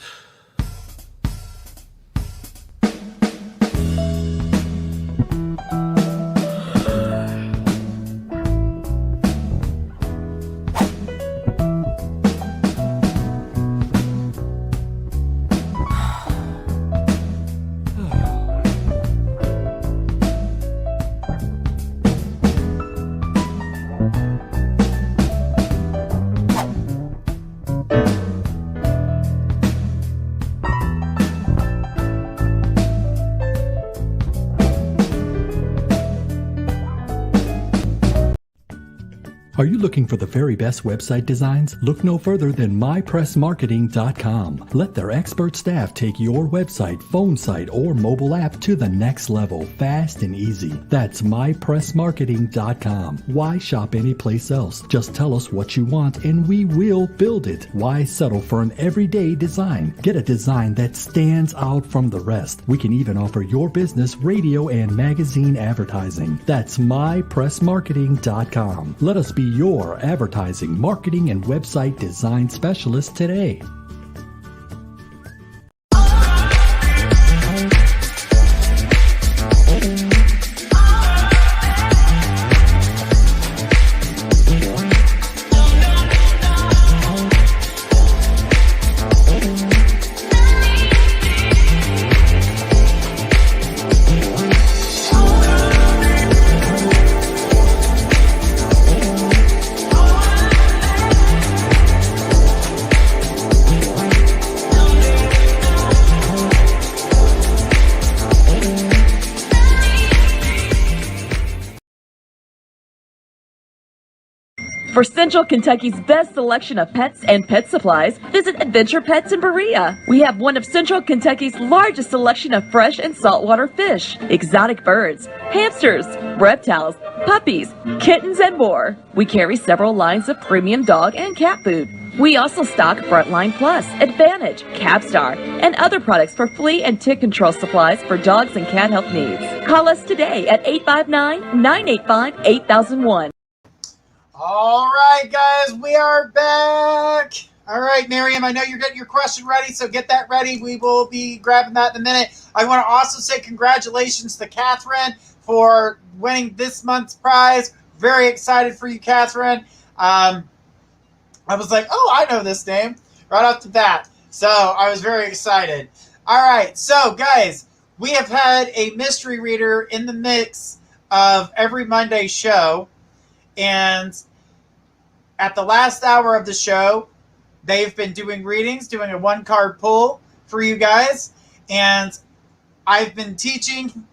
Are you looking for the very best website designs? Look no further than mypressmarketing.com. Let their expert staff take your website, phone site, or mobile app to the next level, fast and easy. That's mypressmarketing.com. Why shop anyplace else? Just tell us what you want and we will build it. Why settle for an everyday design? Get a design that stands out from the rest. We can even offer your business radio and magazine advertising. That's mypressmarketing.com. Let us be your advertising, marketing, and website design specialist today. For Central Kentucky's best selection of pets and pet supplies, visit Adventure Pets in Berea. We have one of Central Kentucky's largest selection of fresh and saltwater fish, exotic birds, hamsters, reptiles, puppies, kittens, and more. We carry several lines of premium dog and cat food. We also stock Frontline Plus, Advantage, Capstar, and other products for flea and tick control supplies for dogs and cat health needs. Call us today at 859-985-8001. All right, guys, we are back. All right, Miriam, I know you're getting your question ready, so get that ready. We will be grabbing that in a minute. I want to also say congratulations to Catherine for winning this month's prize. Very excited for you, Catherine. I was like, oh, I know this name right off the bat. So I was very excited. All right, so guys, we have had a mystery reader in the mix of every Monday show. And at the last hour of the show, they've been doing readings, doing a one-card pull for you guys. And I've been teaching.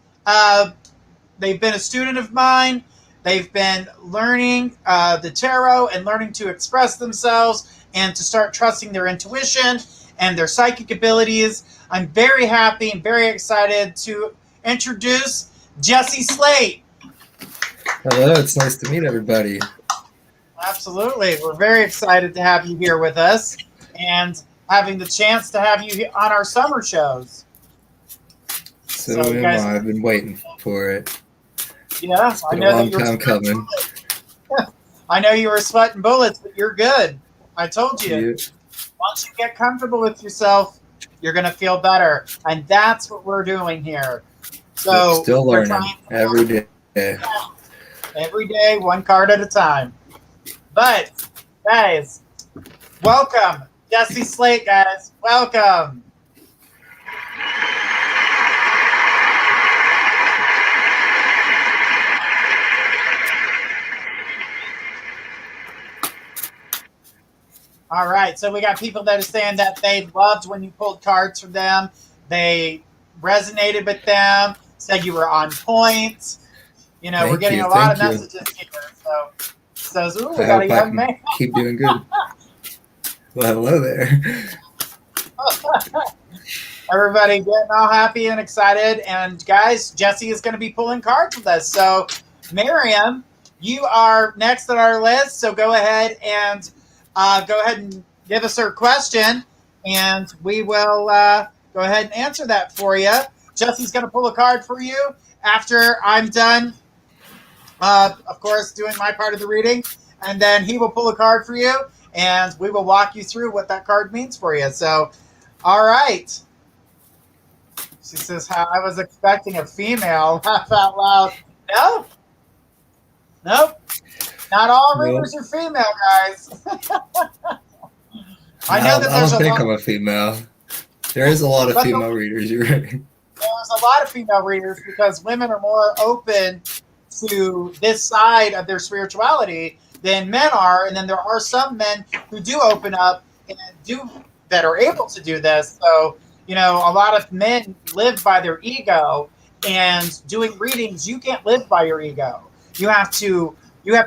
They've been a student of mine. They've been learning the tarot and learning to express themselves and to start trusting their intuition and their psychic abilities. I'm very happy and very excited to introduce Jessie Slate. Hello, it's nice to meet everybody. Absolutely. We're very excited to have you here with us and having the chance to have you on our summer shows. So am I. I've been waiting for it. Yeah, it's been a long time coming. I know you were sweating bullets, but you're good. I told you. Once you get comfortable with yourself, you're going to feel better. And that's what we're doing here. So still learning every day. Every day, one card at a time. But, guys, welcome. Jessie Slate, guys. Welcome. All right, so we got people that are saying that they loved when you pulled cards from them. They resonated with them, said you were on point. You know, we're getting a lot of messages here. So we got a young man. Keep doing good. Well, hello there. Everybody getting all happy and excited. And guys, Jessie is going to be pulling cards with us. So, Miriam, you are next on our list. So go ahead and give us her question, and we will go ahead and answer that for you. Jessie's going to pull a card for you after I'm done. Of course, doing my part of the reading, and then he will pull a card for you, and we will walk you through what that card means for you. So, all right. She says, I was expecting a female. Laugh out loud. No. Nope. Not all readers are female, guys. I don't think I'm a female. There is a lot of female readers, you're right. There's a lot of female readers because women are more open to this side of their spirituality than men are, and then there are some men who do open up and that are able to do this. So, you know, a lot of men live by their ego, and doing readings, you can't live by your ego. You have to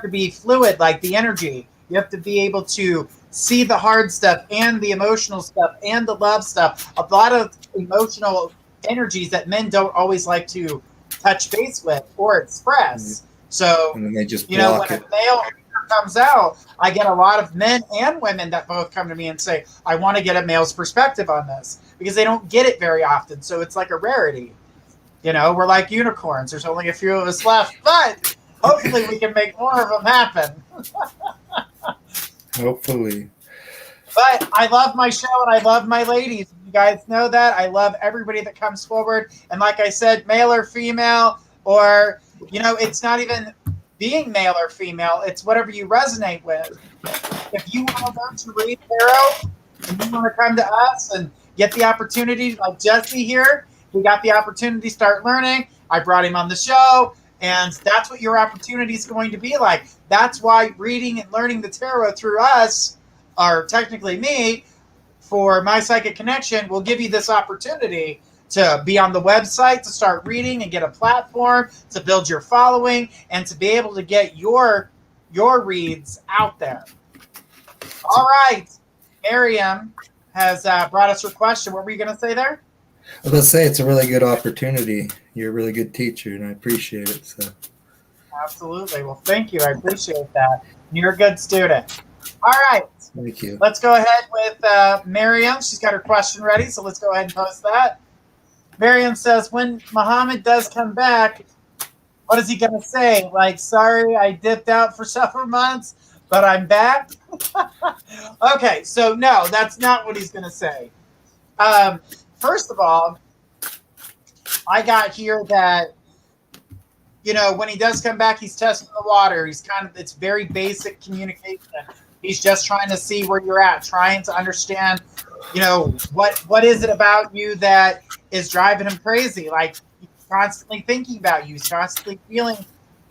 be fluid, like the energy. You have to be able to see the hard stuff and the emotional stuff and the love stuff. A lot of emotional energies that men don't always like to touch base with or express. So, and then they just when a male comes out, I get a lot of men and women that both come to me and say, I want to get a male's perspective on this, because they don't get it very often. So it's like a rarity. You know, we're like unicorns. There's only a few of us left, but hopefully we can make more of them happen. Hopefully. But I love my show and I love my ladies. You guys know that. I love everybody that comes forward. And like I said, male or female, or, you know, it's not even being male or female. It's whatever you resonate with. If you want to learn to read tarot and you want to come to us and get the opportunity, like Jessie here, we got the opportunity to start learning. I brought him on the show, and that's what your opportunity is going to be like. That's why reading and learning the tarot through us, or technically me, for My Psychic Connection, will give you this opportunity to be on the website, to start reading and get a platform, to build your following, and to be able to get your your reads out there. All right. Miriam has brought us her question. What were you going to say there? I was going to say it's a really good opportunity. You're a really good teacher, and I appreciate it. So. Absolutely. Well, thank you. I appreciate that. You're a good student. All right. Thank you. Let's go ahead with Miriam. She's got her question ready, so let's go ahead and post that. Miriam says, when Muhammad does come back, what is he going to say? Like, sorry, I dipped out for several months, but I'm back? Okay, so no, that's not what he's going to say. First of all, I got here that, you know, when he does come back, he's testing the water. It's very basic communication. He's just trying to see where you're at, trying to understand, you know, what is it about you that is driving him crazy? Like, he's constantly thinking about you. He's constantly feeling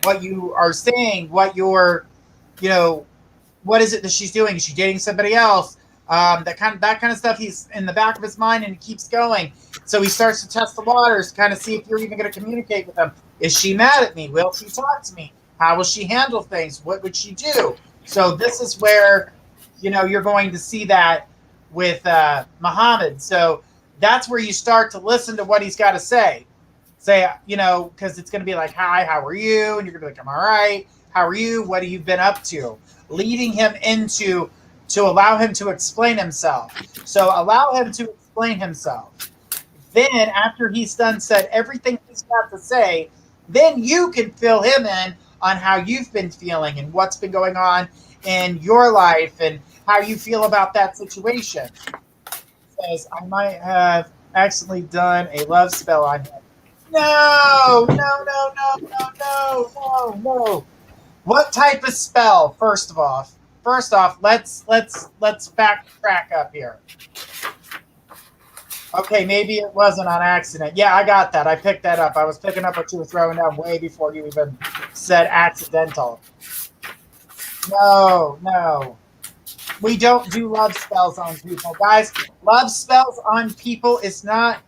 what you are saying, what you're, you know, what is it that she's doing? Is she dating somebody else? That kind of stuff. He's in the back of his mind, and he keeps going. So he starts to test the waters, kind of see if you're even going to communicate with him. Is she mad at me? Will she talk to me? How will she handle things? What would she do? So this is where, you know, you're going to see that with Muhammad. So that's where you start to listen to what he's got to say. Say, you know, because it's going to be like, hi, how are you? And you're going to be like, I'm all right. How are you? What have you been up to? Leading him into to allow him to explain himself. So allow him to explain himself. Then after he's done said everything he's got to say, then you can fill him in on how you've been feeling and what's been going on in your life and how you feel about that situation. He says, I might have accidentally done a love spell on him. No. What type of spell? First off, let's backtrack up here. Okay, maybe it wasn't on accident. Yeah, I got that. I picked that up. I was picking up what you were throwing down way before you even said accidental. No. We don't do love spells on people. Guys, love spells on people is not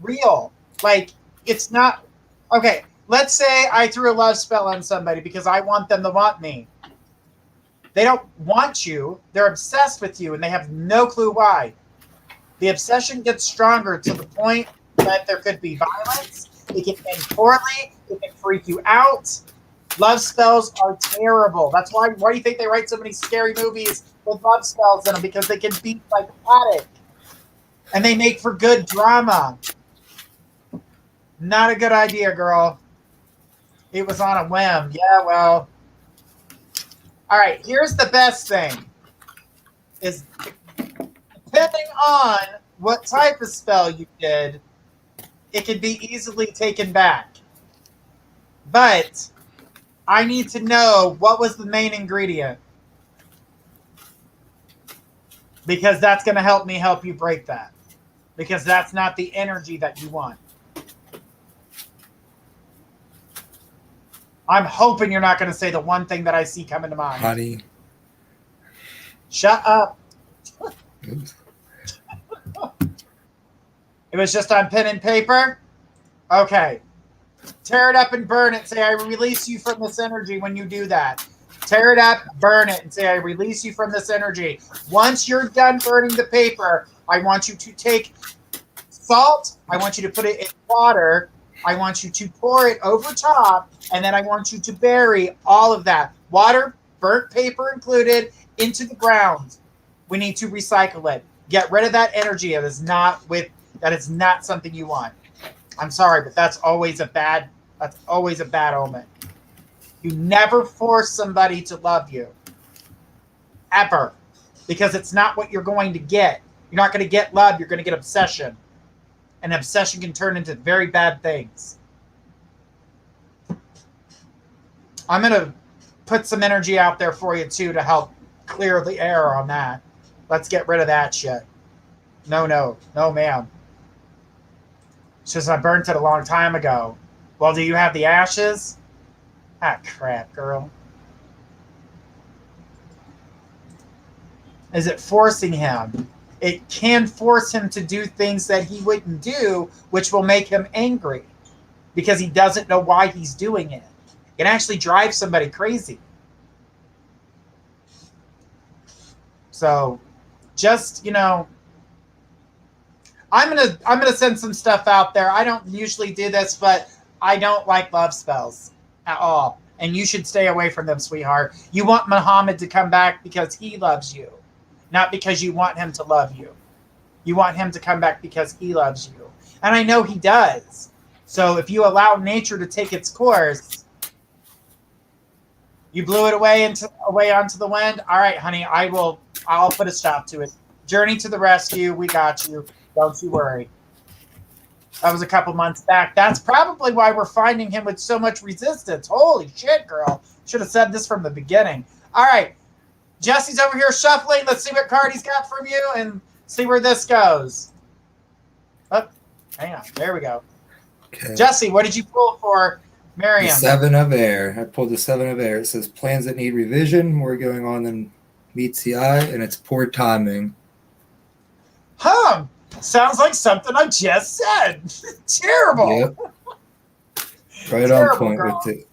real. Like, it's not. Okay, let's say I threw a love spell on somebody because I want them to want me. They don't want you. They're obsessed with you, and they have no clue why. The obsession gets stronger to the point that there could be violence. It can end poorly. It can freak you out. Love spells are terrible. That's why do you think they write so many scary movies with love spells in them? Because they can be psychotic. And they make for good drama. Not a good idea, girl. It was on a whim. Yeah, well. All right, here's the best thing. Is depending on what type of spell you did, it can be easily taken back. But I need to know what was the main ingredient. Because that's going to help me help you break that. Because that's not the energy that you want. I'm hoping you're not going to say the one thing that I see coming to mind. Honey. Shut up. Oops. It was just on pen and paper? Okay. Tear it up and burn it. Say, I release you from this energy when you do that. Tear it up, burn it, and say, I release you from this energy. Once you're done burning the paper, I want you to take salt. I want you to put it in water. I want you to pour it over top, and then I want you to bury all of that. Water, burnt paper included, into the ground. We need to recycle it. Get rid of that energy. That is not something you want. I'm sorry, but that's always a bad omen. You never force somebody to love you. Ever. Because it's not what you're going to get. You're not going to get love, you're going to get obsession. And obsession can turn into very bad things. I'm going to put some energy out there for you, too, to help clear the air on that. Let's get rid of that shit. No, ma'am. It's just I burnt it a long time ago. Well, do you have the ashes? Ah, crap, girl. Is it forcing him? It can force him to do things that he wouldn't do, which will make him angry because he doesn't know why he's doing it. It can actually drive somebody crazy. So just, I'm gonna send some stuff out there. I don't usually do this, but I don't like love spells at all. And you should stay away from them, sweetheart. You want Muhammad to come back because he loves you, not because you want him to love you. You want him to come back because he loves you. And I know he does. So if you allow nature to take its course, you blew it away onto the wind. All right, honey, I'll put a stop to it. Journey to the rescue. We got you. Don't you worry. That was a couple months back. That's probably why we're finding him with so much resistance. Holy shit, girl. Should have said this from the beginning. All right. Jesse's over here shuffling. Let's see what card he's got from you and see where this goes. Oh, hang on. There we go. Okay. Jesse, what did you pull for Miriam? The 7 of Air. I pulled the 7 of Air. It says plans that need revision, more going on than meets the eye, and it's poor timing. Sounds like something I just said. Terrible. Yep. Right Terrible, on point girl. with it.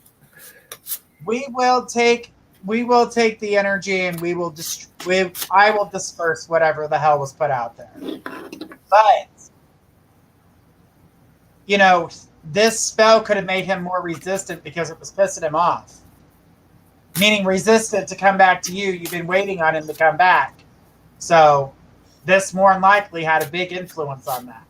We will take the energy and I will disperse whatever the hell was put out there. But this spell could have made him more resistant because it was pissing him off. Meaning resistant to come back to you. You've been waiting on him to come back. So this more than likely had a big influence on that.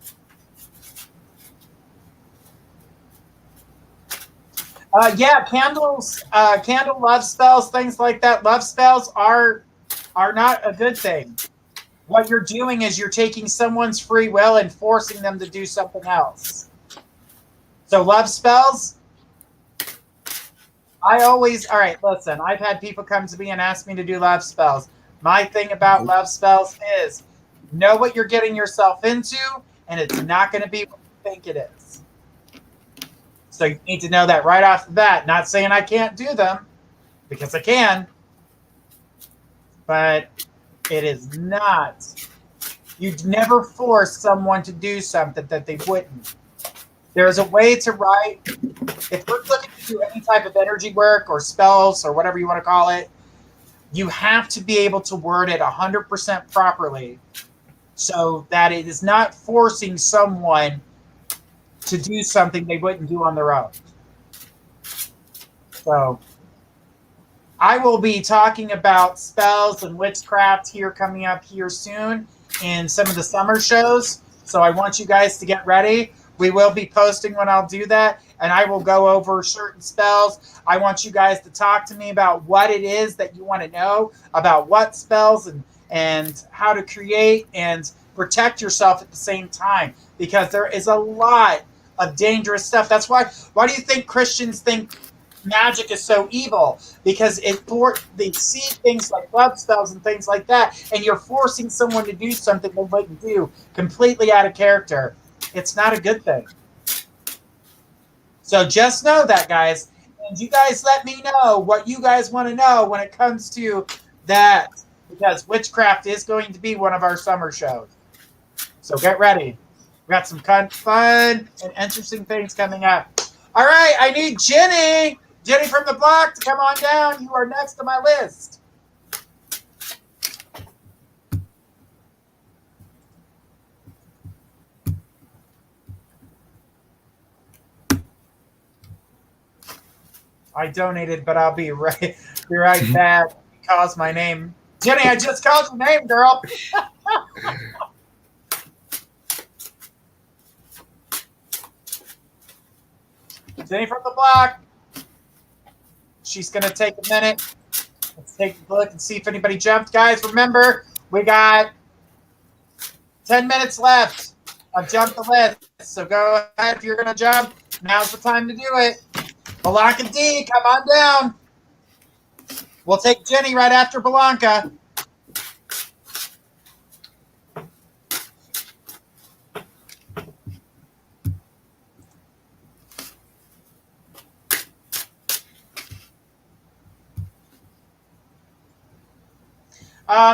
Candle love spells, things like that. Love spells are not a good thing. What you're doing is you're taking someone's free will and forcing them to do something else. So love spells, all right, listen, I've had people come to me and ask me to do love spells. My thing about love spells is know what you're getting yourself into, and it's not going to be what you think it is. So you need to know that right off the bat. Not saying I can't do them, because I can. But it is not. You'd never force someone to do something that they wouldn't. There's a way to write. If we're looking to do any type of energy work or spells or whatever you want to call it, you have to be able to word it 100% properly so that it is not forcing someone to do something they wouldn't do on their own. So I will be talking about spells and witchcraft here coming up here soon in some of the summer shows. So I want you guys to get ready. We will be posting when I'll do that, and I will go over certain spells. I want you guys to talk to me about what it is that you want to know about what spells and how to create and protect yourself at the same time, because there is a lot of dangerous stuff. That's why do you think Christians think magic is so evil? Because they see things like love spells and things like that, and you're forcing someone to do something they wouldn't do, completely out of character. It's not a good thing. So just know that, guys. And you guys let me know what you guys want to know when it comes to that, because witchcraft is going to be one of our summer shows. So get ready. We got some fun and interesting things coming up. All right, I need Jenny from the block to come on down. You are next on my list. I donated, but I'll be right back. Calls my name. Jenny, I just called your name, girl. Jenny from the block. She's going to take a minute. Let's take a look and see if anybody jumped. Guys, remember, we got 10 minutes left of Jump the List. So go ahead if you're going to jump. Now's the time to do it. Blanca D, come on down. We'll take Jenny right after Blanca.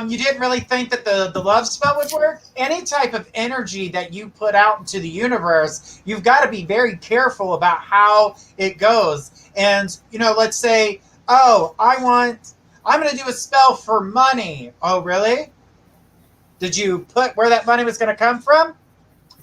You didn't really think that the love spell would work? Any type of energy that you put out into the universe, you've got to be very careful about how it goes. And, let's say, I want I'm going to do a spell for money. Oh, really? Did you put where that money was going to come from?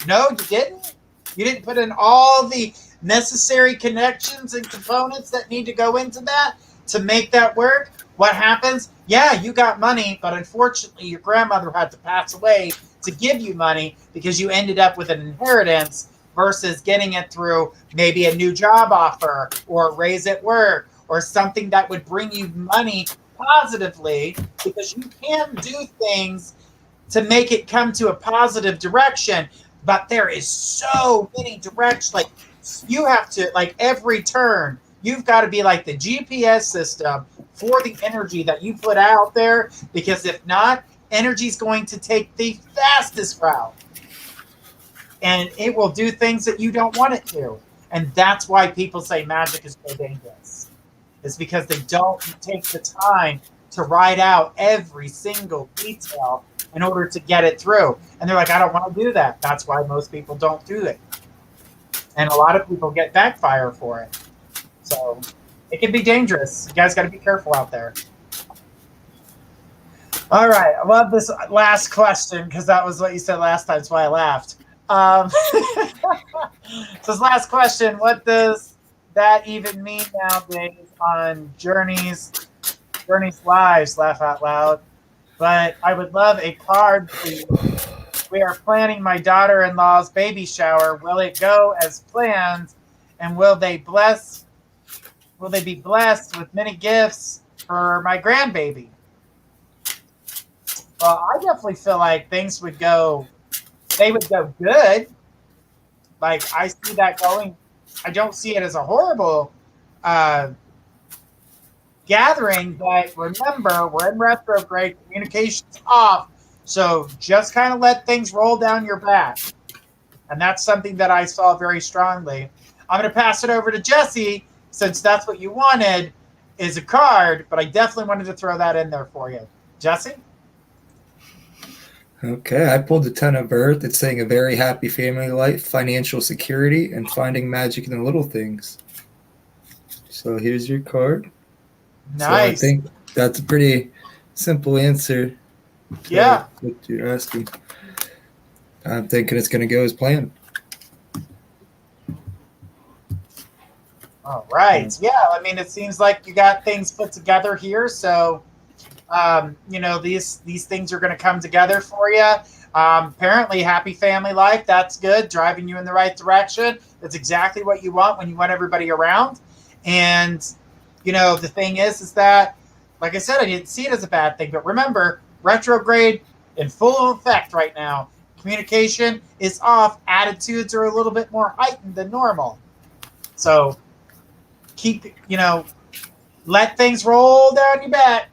No, you didn't. You didn't put in all the necessary connections and components that need to go into that to make that work. What happens? Yeah, you got money, but unfortunately your grandmother had to pass away to give you money because you ended up with an inheritance versus getting it through maybe a new job offer or a raise at work or something that would bring you money positively, because you can do things to make it come to a positive direction. But there is so many directions. Like, you have to, like, every turn, you've got to be like the GPS system for the energy that you put out there, because if not, energy is going to take the fastest route. And it will do things that you don't want it to. And that's why people say magic is so dangerous. It's because they don't take the time to write out every single detail in order to get it through. And they're like, I don't want to do that. That's why most people don't do it. And a lot of people get backfire for it. So it can be dangerous. You guys got to be careful out there. All right. I love this last question because that was what you said last time. That's why I laughed. So this last question, what does that even mean nowadays on Journey's lives? Laugh out loud. But I would love a card, please. We are planning my daughter-in-law's baby shower. Will it go as planned? And will they be blessed with many gifts for my grandbaby? Well, I definitely feel like things would go good. Like, I see that going. I don't see it as a horrible gathering, but remember, we're in retrograde, communication's off, so just kind of let things roll down your back. And that's something that I saw very strongly. I'm going to pass it over to Jesse, since that's what you wanted, is a card, but I definitely wanted to throw that in there for you. Jesse? Okay, I pulled the 10 of Earth. It's saying a very happy family life, financial security, and finding magic in the little things. So here's your card. Nice. So I think that's a pretty simple answer. Yeah. What you're asking. I'm thinking it's going to go as planned. All right. Yeah, I mean, it seems like you got things put together here. So, these things are going to come together for you. Apparently, happy family life. That's good. Driving you in the right direction. That's exactly what you want when you want everybody around. And, the thing is that, like I said, I didn't see it as a bad thing. But remember, retrograde in full effect right now. Communication is off. Attitudes are a little bit more heightened than normal. So keep, let things roll down your back.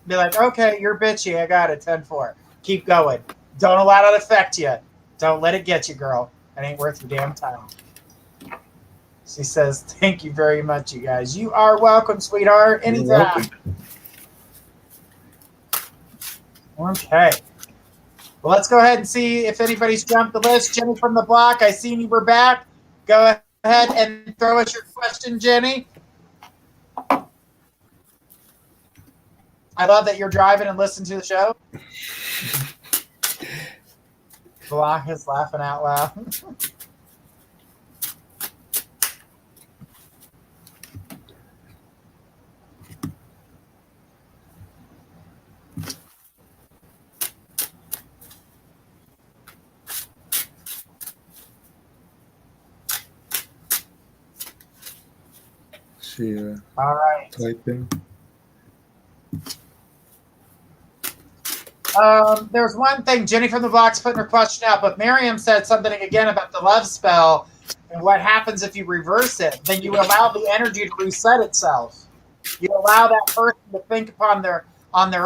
Be like, okay, you're bitchy. I got it. 10-4. Keep going. Don't allow it to affect you. Don't let it get you, girl. It ain't worth your damn time. She says, thank you very much, you guys. You are welcome, sweetheart. Anytime. Okay. Well, let's go ahead and see if anybody's jumped the list. Jenny from the block, I seen you were back. Go ahead and throw us your question, Jenny. I love that you're driving and listening to the show. Block is laughing out loud. All right. Typing. There's one thing. Jenny from the block's putting her question out, but Miriam said something again about the love spell and what happens if you reverse it. Then you allow the energy to reset itself. You allow that person to think on their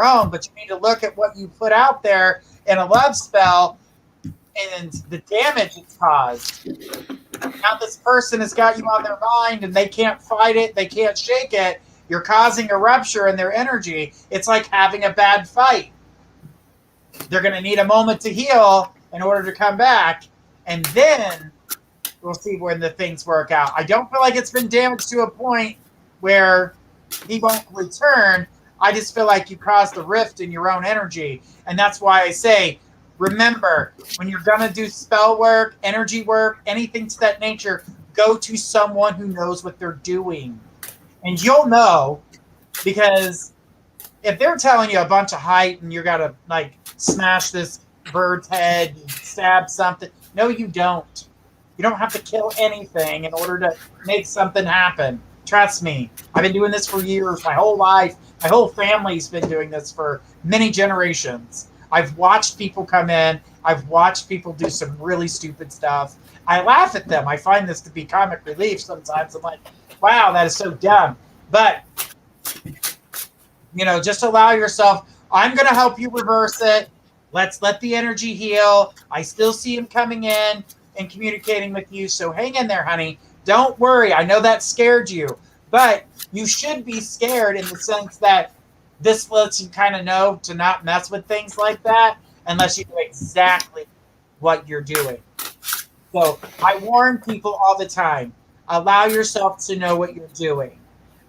own, but you need to look at what you put out there in a love spell and the damage it's caused. Now this person has got you on their mind and they can't fight it, they can't shake it. You're causing a rupture in their energy. It's like having a bad fight. They're going to need a moment to heal in order to come back, and then we'll see when the things work out. I don't feel like it's been damaged to a point where he won't return. I just feel like you caused a rift in your own energy. And that's why I say, remember, when you're going to do spell work, energy work, anything to that nature, go to someone who knows what they're doing. And you'll know, because if they're telling you a bunch of height and you got to like smash this bird's head, stab something. No, you don't. You don't have to kill anything in order to make something happen. Trust me. I've been doing this for years, my whole life. My whole family's been doing this for many generations. I've watched people come in. I've watched people do some really stupid stuff. I laugh at them. I find this to be comic relief sometimes. I'm like, wow, that is so dumb. But, just allow yourself. I'm going to help you reverse it. Let's let the energy heal. I still see him coming in and communicating with you. So hang in there, honey. Don't worry. I know that scared you. But you should be scared in the sense that this lets you kind of know to not mess with things like that unless you know exactly what you're doing. So I warn people all the time. Allow yourself to know what you're doing.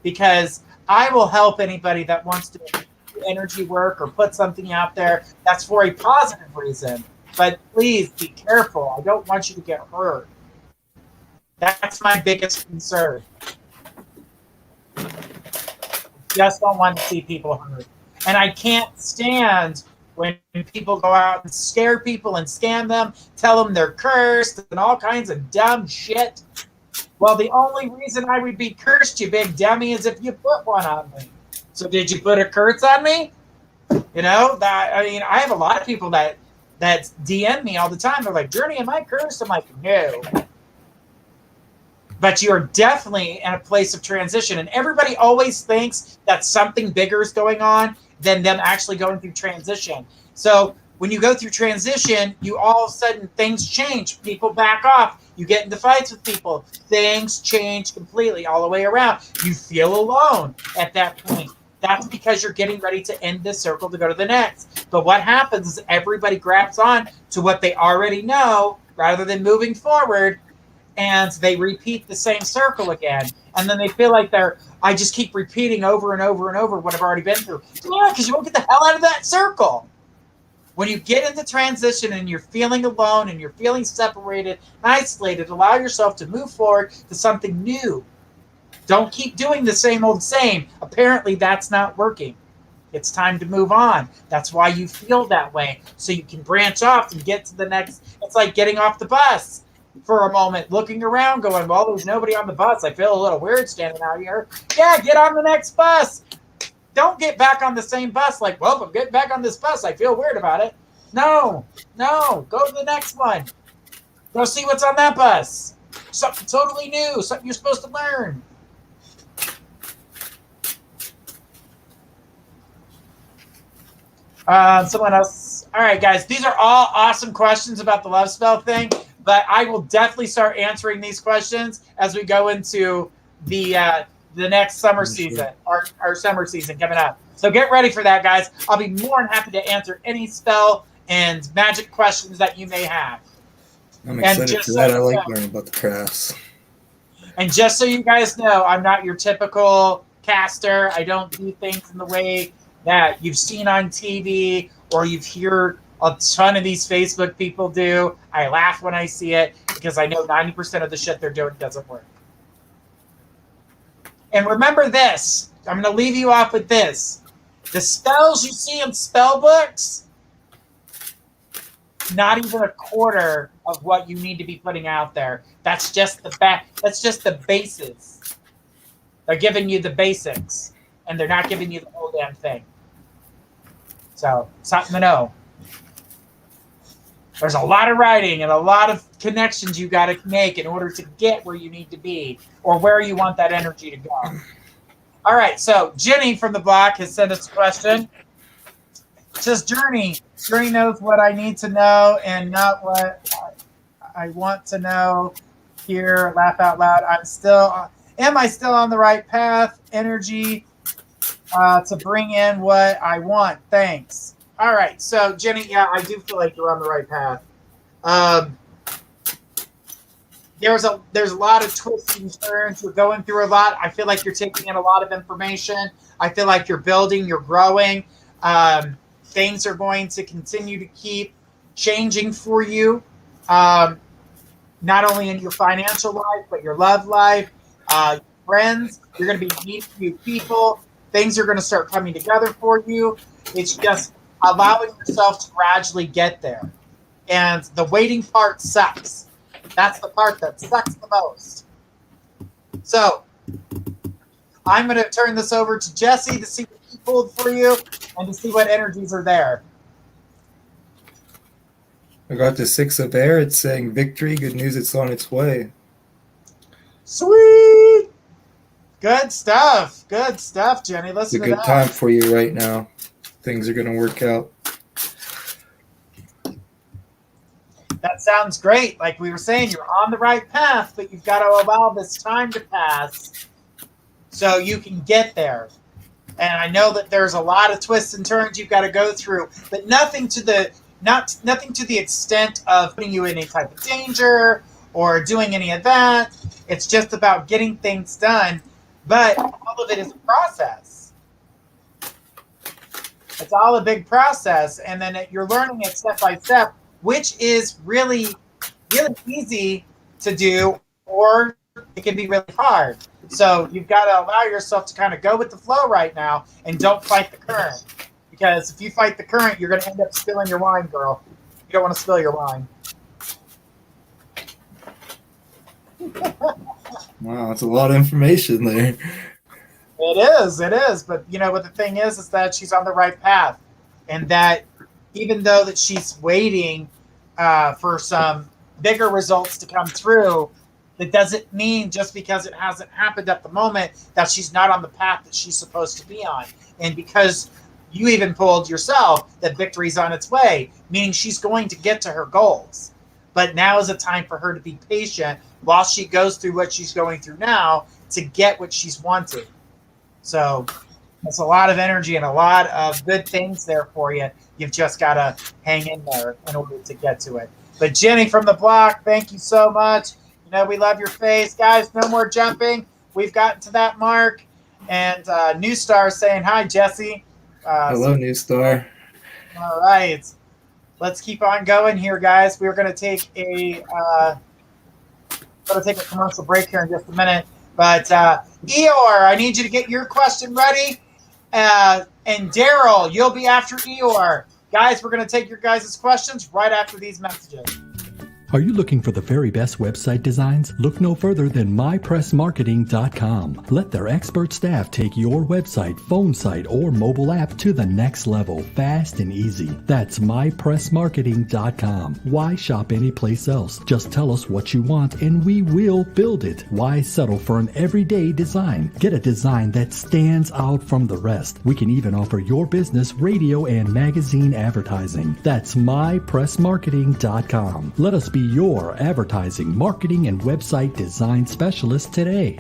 Because I will help anybody that wants to energy work or put something out there that's for a positive reason, but please be careful. I don't want you to get hurt. That's my biggest concern. Just don't want to see people hurt. And I can't stand when people go out and scare people and scam them, tell them they're cursed and all kinds of dumb shit. Well, the only reason I would be cursed, you big dummy, is if you put one on me. So did you put a curse on me? I have a lot of people that DM me all the time. They're like, Journey, am I cursed? I'm like, no. But you're definitely in a place of transition. And everybody always thinks that something bigger is going on than them actually going through transition. So when you go through transition, you all of a sudden things change. People back off. You get into fights with people. Things change completely all the way around. You feel alone at that point. That's because you're getting ready to end this circle to go to the next. But what happens is everybody grabs on to what they already know rather than moving forward, and they repeat the same circle again. And then they feel like I just keep repeating over and over and over what I've already been through. Yeah, because you won't get the hell out of that circle. When you get into transition and you're feeling alone and you're feeling separated and isolated, allow yourself to move forward to something new. Don't keep doing the same old same. Apparently that's not working. It's time to move on. That's why you feel that way. So you can branch off and get to the next. It's like getting off the bus for a moment, looking around going, well, there's nobody on the bus. I feel a little weird standing out here. Yeah, get on the next bus. Don't get back on the same bus like, well, I'm getting back on this bus. I feel weird about it. No. Go to the next one. Go see what's on that bus. Something totally new. Something you're supposed to learn. Someone else. All right, guys. These are all awesome questions about the love spell thing, but I will definitely start answering these questions as we go into the next summer season, our summer season coming up. So get ready for that, guys. I'll be more than happy to answer any spell and magic questions that you may have. I'm excited for that. I like learning about the crafts. And just so you guys know, I'm not your typical caster. I don't do things in the way that you've seen on TV or you've heard a ton of these Facebook people do. I laugh when I see it because I know 90% of the shit they're doing doesn't work. And remember this. I'm going to leave you off with this. The spells you see in spell books, not even a quarter of what you need to be putting out there. That's just that's just the bases. They're giving you the basics, and they're not giving you the whole damn thing. So, something to know. There's a lot of writing and a lot of connections you got to make in order to get where you need to be or where you want that energy to go. All right, so Jenny from the block has sent us a question. It says, Journey knows what I need to know and not what I want to know. Here, laugh out loud. Am I still on the right path? Energy to bring in what I want. Thanks. All right. So, Jenny, yeah, I do feel like you're on the right path. there's a lot of twists and turns. You're going through a lot. I feel like you're taking in a lot of information. I feel like you're building, you're growing. Things are going to continue to keep changing for you, not only in your financial life, but your love life, friends. You're going to be meeting new people. Things are going to start coming together for you. It's just allowing yourself to gradually get there. And the waiting part sucks. That's the part that sucks the most. So I'm going to turn this over to Jesse to see what he pulled for you and to see what energies are there. I got the 6 of air. It's saying victory. Good news. It's on its way. Sweet. Good stuff. Good stuff, Jenny. It's Listen a to good that. time for you right now. Things are going to work out. That sounds great. Like we were saying, you're on the right path, but you've got to allow this time to pass so you can get there. And I know that there's a lot of twists and turns you've got to go through, but nothing to the extent of putting you in any type of danger or doing any of that. It's just about getting things done, but all of it is a process. It's all a big process, and then you're learning it step by step, which is really, really easy to do, or it can be really hard. So you've got to allow yourself to kind of go with the flow right now and don't fight the current. Because if you fight the current, you're going to end up spilling your wine, girl. You don't want to spill your wine. Wow, that's a lot of information there. It is. But you know what the thing is that she's on the right path. And that even though that she's waiting for some bigger results to come through, that doesn't mean just because it hasn't happened at the moment that she's not on the path that she's supposed to be on. And because you even pulled yourself that victory's on its way, meaning she's going to get to her goals. But now is a time for her to be patient while she goes through what she's going through now to get what she's wanted. So it's a lot of energy and a lot of good things there for you. You've just got to hang in there in order to get to it. But Jenny from the block, thank you so much. You know, we love your face. Guys, no more jumping. We've gotten to that mark. And New Star saying, hi, Jesse. Hello, New Star. All right. Let's keep on going here, guys. We're going to take a commercial break here in just a minute. But Eeyore, I need you to get your question ready. And Daryl, you'll be after Eeyore. Guys, we're going to take your guys' questions right after these messages. Are you looking for the very best website designs? Look no further than mypressmarketing.com. Let their expert staff take your website, phone site, or mobile app to the next level, fast and easy. That's mypressmarketing.com. Why shop anyplace else? Just tell us what you want and we will build it. Why settle for an everyday design? Get a design that stands out from the rest. We can even offer your business radio and magazine advertising. That's mypressmarketing.com. Let us be your advertising, marketing, and website design specialist today.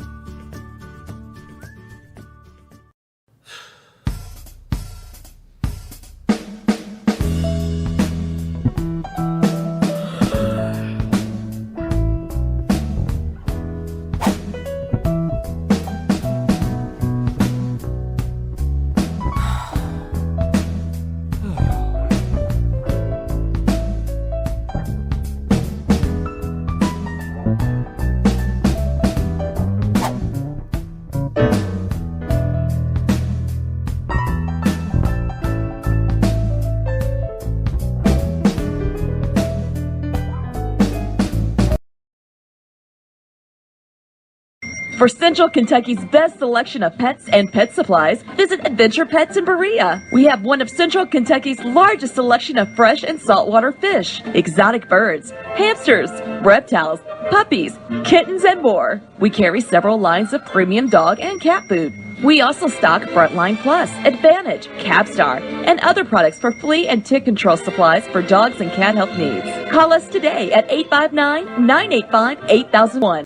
For Central Kentucky's best selection of pets and pet supplies, visit Adventure Pets in Berea. We have one of Central Kentucky's largest selection of fresh and saltwater fish, exotic birds, hamsters, reptiles, puppies, kittens, and more. We carry several lines of premium dog and cat food. We also stock Frontline Plus, Advantage, Capstar, and other products for flea and tick control supplies for dogs and cat health needs. Call us today at 859-985-8001.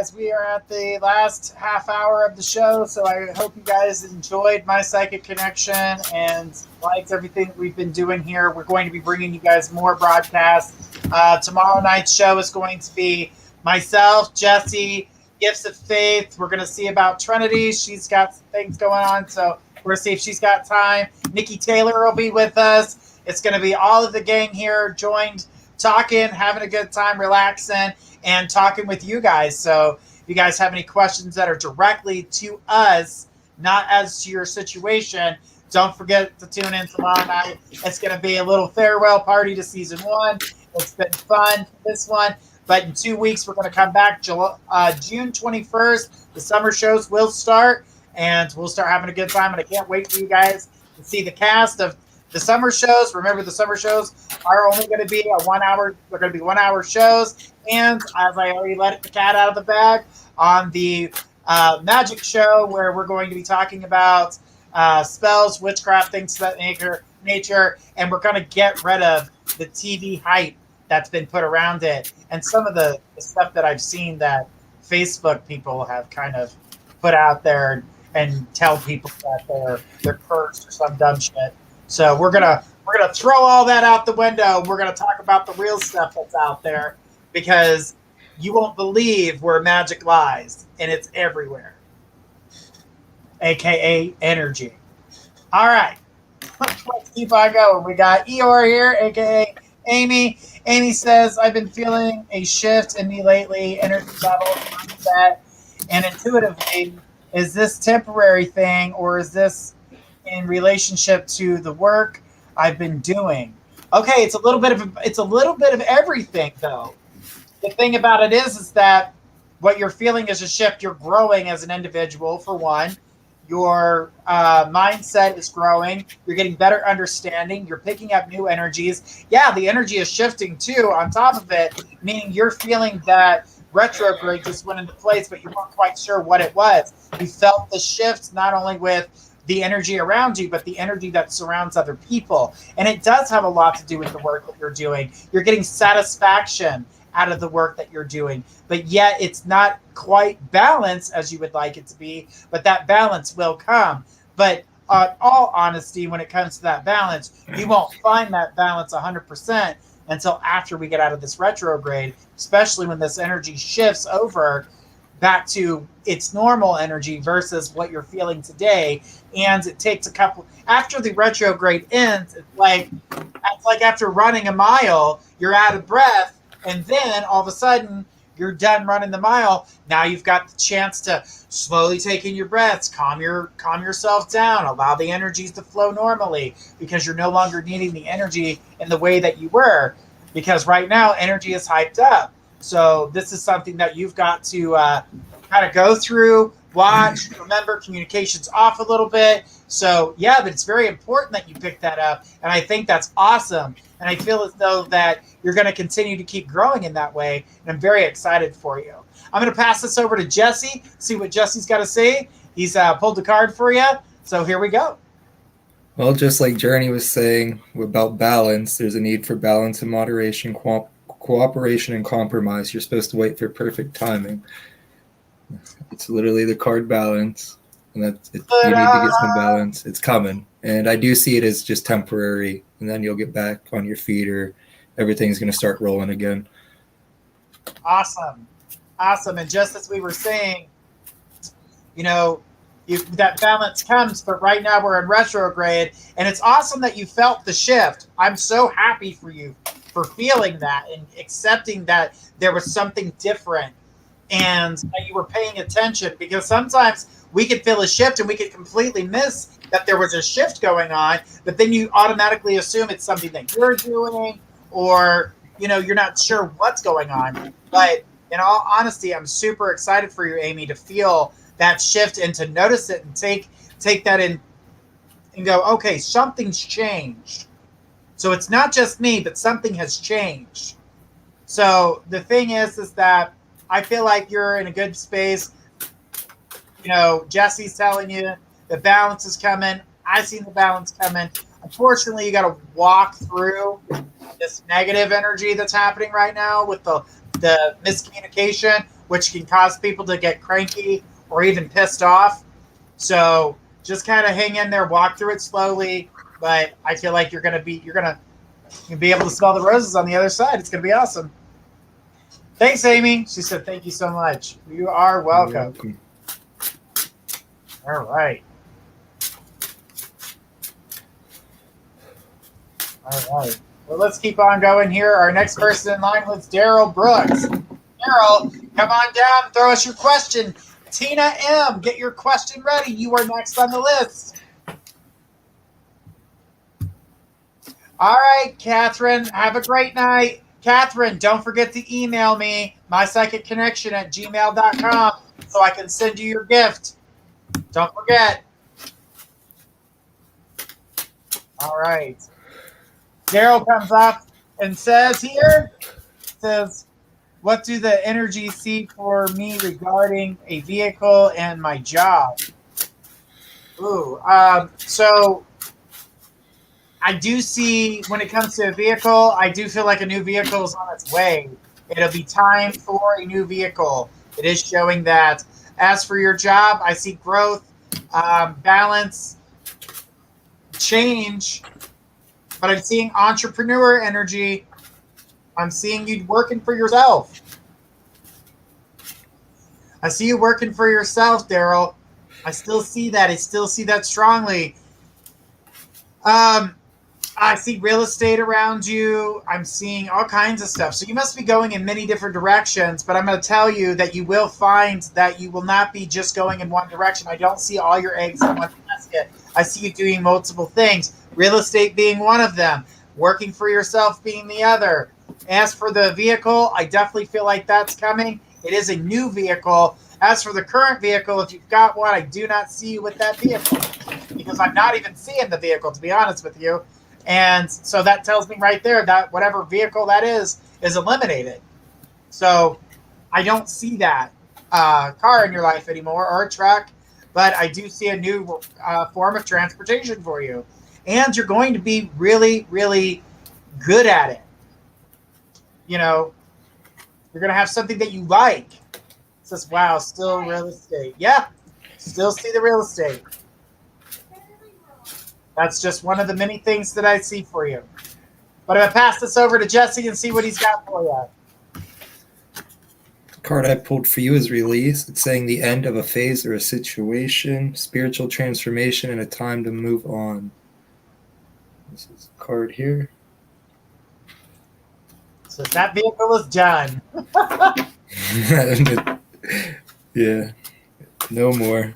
guys, we are at the last half hour of the show, so I hope you guys enjoyed my psychic connection and liked everything that we've been doing here. We're going to be bringing you guys more broadcasts. Tomorrow night's show is going to be myself, Jesse, Gifts of Faith. We're going to see about Trinity. She's got some things going on, so we're going to see if she's got time. Nikki Taylor will be with us. It's going to be all of the gang here joined, talking, having a good time, relaxing, and talking with you guys. So if you guys have any questions that are directly to us, not as to your situation, don't forget to tune in tomorrow night. It's going to be a little farewell party to season 1. It's been fun, this one. But in 2 weeks, we're going to come back June 21st. The summer shows will start, and we'll start having a good time. And I can't wait for you guys to see the cast of the summer shows. Remember, the summer shows are only going to be a 1 hour. They're going to be 1 hour shows. And as I already let the cat out of the bag on the magic show, where we're going to be talking about spells, witchcraft, things of that nature, and we're going to get rid of the TV hype that's been put around it, and some of the stuff that I've seen that Facebook people have kind of put out there and tell people that they're cursed or some dumb shit. So we're gonna throw all that out the window. We're gonna talk about the real stuff that's out there, because you won't believe where magic lies, and it's everywhere, aka energy. All right, let's keep on going. We got Eeyore here, aka Amy. Amy says, I've been feeling a shift in me lately, energy level, mindset, and intuitively. Is this temporary thing, or is this in relationship to the work I've been doing? Okay, it's a little bit of everything, though. The thing about it is that what you're feeling is a shift. You're growing as an individual, for one. Your mindset is growing. You're getting better understanding. You're picking up new energies. Yeah, the energy is shifting too on top of it, meaning you're feeling that retrograde just went into place, but you weren't quite sure what it was. You felt the shift not only with the energy around you, but the energy that surrounds other people. And it does have a lot to do with the work that you're doing. You're getting satisfaction out of the work that you're doing, but yet it's not quite balanced as you would like it to be, but that balance will come. But all honesty, when it comes to that balance, you won't find that balance 100% until after we get out of this retrograde, especially when this energy shifts over back to its normal energy versus what you're feeling today. And it takes a couple, after the retrograde ends, it's like after running a mile, you're out of breath, and then all of a sudden you're done running the mile. Now you've got the chance to slowly take in your breaths, calm yourself down, allow the energies to flow normally, because you're no longer needing the energy in the way that you were, because right now energy is hyped up. So this is something that you've got to kind of go through, watch. Remember, communication's off a little bit. So yeah, but it's very important that you pick that up, and I think that's awesome. And I feel as though that you're going to continue to keep growing in that way, and I'm very excited for you. I'm going to pass this over to Jesse, see what Jesse's got to say. He's pulled the card for you, so here we go. Well, just like Journey was saying about balance, there's a need for balance and moderation, cooperation and compromise. You're supposed to wait for perfect timing. It's literally the card balance, and you need to get some balance. It's coming, and I do see it as just temporary, and then you'll get back on your feet, or everything's going to start rolling again. Awesome. And just as we were saying, that balance comes, but right now we're in retrograde, and it's awesome that you felt the shift. I'm so happy for you for feeling that and accepting that there was something different, and that you were paying attention, because sometimes we could feel a shift and we could completely miss that there was a shift going on, but then you automatically assume it's something that you're doing, or you're not sure what's going on. But in all honesty, I'm super excited for you, Amy, to feel that shift and to notice it and take that in and go, okay, something's changed. So it's not just me, but something has changed. So the thing is that I feel like you're in a good space. Jesse's telling you the balance is coming. I've seen the balance coming. Unfortunately, you got to walk through this negative energy that's happening right now with the miscommunication, which can cause people to get cranky or even pissed off. So just kind of hang in there, walk through it slowly. But I feel like you're gonna be able to smell the roses on the other side. It's gonna be awesome. Thanks, Amy. She said, "Thank you so much." You are welcome. You're welcome. All right. All right. Well, let's keep on going here. Our next person in line was Daryl Brooks. Daryl, come on down. Throw us your question. Tina M., get your question ready. You are next on the list. All right, Catherine. Have a great night. Catherine, don't forget to email me, mypsychicconnection@gmail.com, so I can send you your gift. Don't forget. All right. Daryl comes up and says, what do the energies see for me regarding a vehicle and my job? So I do see, when it comes to a vehicle, I do feel like a new vehicle is on its way. It'll be time for a new vehicle. It is showing that. As for your job, I see growth, balance, change, but I'm seeing entrepreneur energy. I'm seeing you working for yourself. I see you working for yourself, Daryl. I still see that. I still see that strongly. I see real estate around you. I'm seeing all kinds of stuff. So you must be going in many different directions, but I'm going to tell you that you will find that you will not be just going in one direction. I don't see all your eggs in one basket. I see you doing multiple things. Real estate being one of them. Working for yourself being the other. As for the vehicle, I definitely feel like that's coming. It is a new vehicle. As for the current vehicle, if you've got one, I do not see you with that vehicle because I'm not even seeing the vehicle, to be honest with you. And so that tells me right there that whatever vehicle that is eliminated. So I don't see that car in your life anymore or a truck, but I do see a new form of transportation for you. And you're going to be really, really good at it. You know, you're going to have something that you like. It says, wow, still real estate. Yeah, still see the real estate. That's just one of the many things that I see for you. But I'm going to pass this over to Jesse and see what he's got for you. The card I pulled for you is release. It's saying the end of a phase or a situation, spiritual transformation, and a time to move on. This is a card here. So that vehicle is done. Yeah, no more.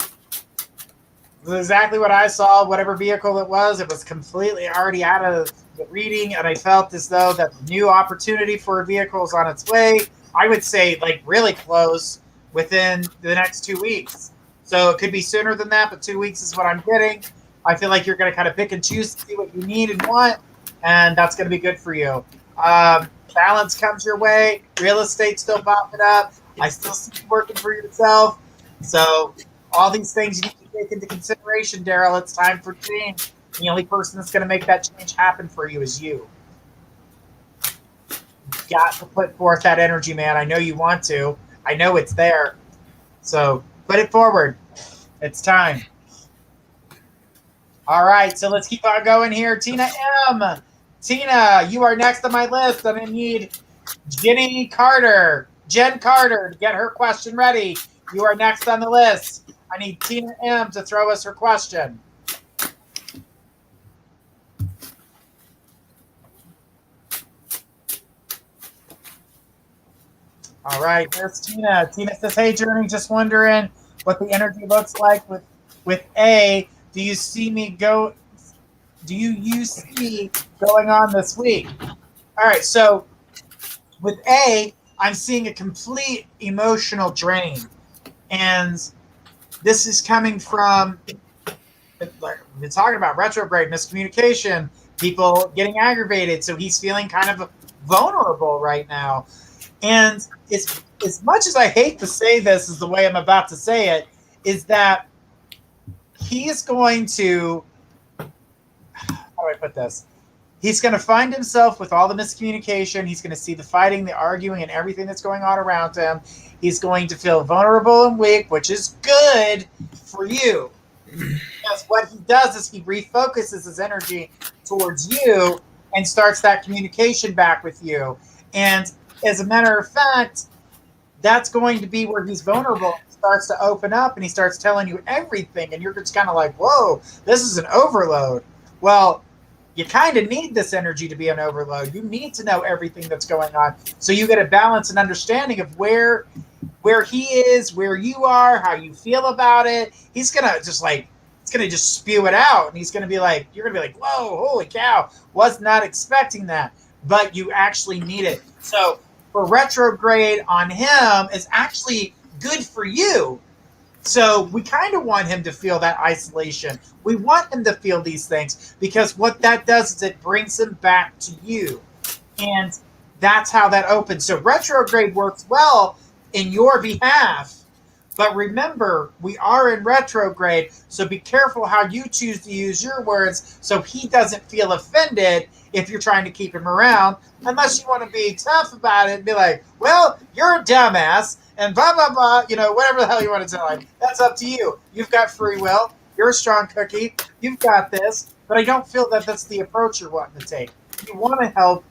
This is exactly what I saw. Whatever vehicle it was completely already out of the reading, and I felt as though that the new opportunity for a vehicle is on its way. I would say like really close within the next 2 weeks. So it could be sooner than that, but 2 weeks is what I'm getting. I feel like you're going to kind of pick and choose to see what you need and want, and that's going to be good for you. Balance comes your way. Real estate still popping up. I still see you working for yourself. So all these things you need to take into consideration, Daryl. It's time for change. The only person that's going to make that change happen for you is you. You've got to put forth that energy, man. I know you want to. I know it's there. So put it forward. It's time. All right, so let's keep on going here. Tina M. Tina, you are next on my list. I'm going to need Jen Carter to get her question ready. You are next on the list. I need Tina M. to throw us her question. All right, there's Tina. Tina says, hey, Journey, just wondering what the energy looks like with A. Do you see me going on this week? All right, so with A, I'm seeing a complete emotional drain. And this is coming from, we've been talking about retrograde, miscommunication, people getting aggravated. So he's feeling kind of vulnerable right now. And as much as I hate to say this is the way I'm about to say it, is that he is going to, how do I put this? He's going to find himself with all the miscommunication. He's going to see the fighting, the arguing, and everything that's going on around him. He's going to feel vulnerable and weak, which is good for you. Because what he does is he refocuses his energy towards you and starts that communication back with you. And as a matter of fact, that's going to be where he's vulnerable. He starts to open up and he starts telling you everything. And you're just kind of like, whoa, this is an overload. Well, you kind of need this energy to be an overload. You need to know everything that's going on. So you get a balance and understanding of where he is, where you are, how you feel about it. He's going to just like, it's going to just spew it out. And he's going to be like, you're going to be like, whoa, holy cow, was not expecting that. But you actually need it. So for retrograde on him is actually good for you. So we kind of want him to feel that isolation. We want him to feel these things because what that does is it brings him back to you. And that's how that opens. So retrograde works well in your behalf. But remember, we are in retrograde, so be careful how you choose to use your words so he doesn't feel offended if you're trying to keep him around, unless you want to be tough about it and be like, well, you're a dumbass, and blah, blah, blah, whatever the hell you want to tell him. That's up to you. You've got free will. You're a strong cookie. You've got this. But I don't feel that that's the approach you're wanting to take. You want to help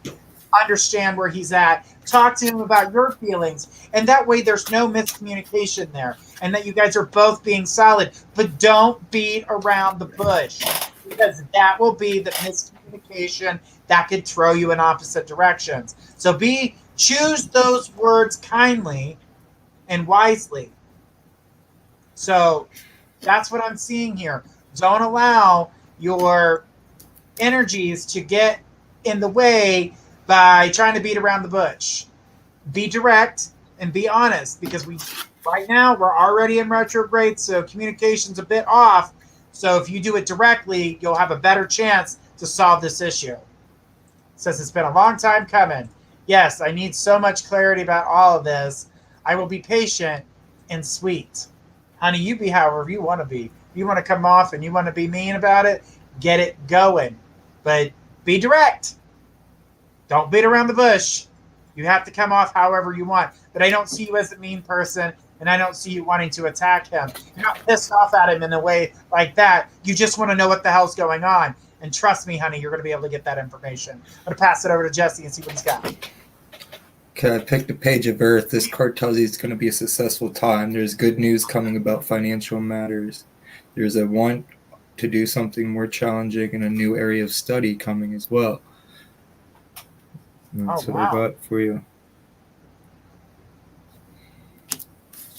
understand where he's at, talk to him about your feelings, and that way there's no miscommunication there, and that you guys are both being solid. But don't beat around the bush, because that will be the miscommunication that could throw you in opposite directions. So choose those words kindly and wisely. So that's what I'm seeing here. Don't allow your energies to get in the way by trying to beat around the bush. Be direct and be honest, because right now we're already in retrograde, so communication's a bit off. So if you do it directly, you'll have a better chance to solve this issue. It says it's been a long time coming. Yes, I need so much clarity about all of this. I will be patient and sweet. Honey, you be however you want to be. If you want to come off and you want to be mean about it, get it going. But be direct. Don't beat around the bush. You have to come off however you want. But I don't see you as a mean person, and I don't see you wanting to attack him. You're not pissed off at him in a way like that. You just want to know what the hell's going on. And trust me, honey, you're going to be able to get that information. I'm going to pass it over to Jesse and see what he's got. Okay, I picked a page of Earth. This card tells you it's going to be a successful time. There's good news coming about financial matters. There's a want to do something more challenging and a new area of study coming as well. And that's what I got for you.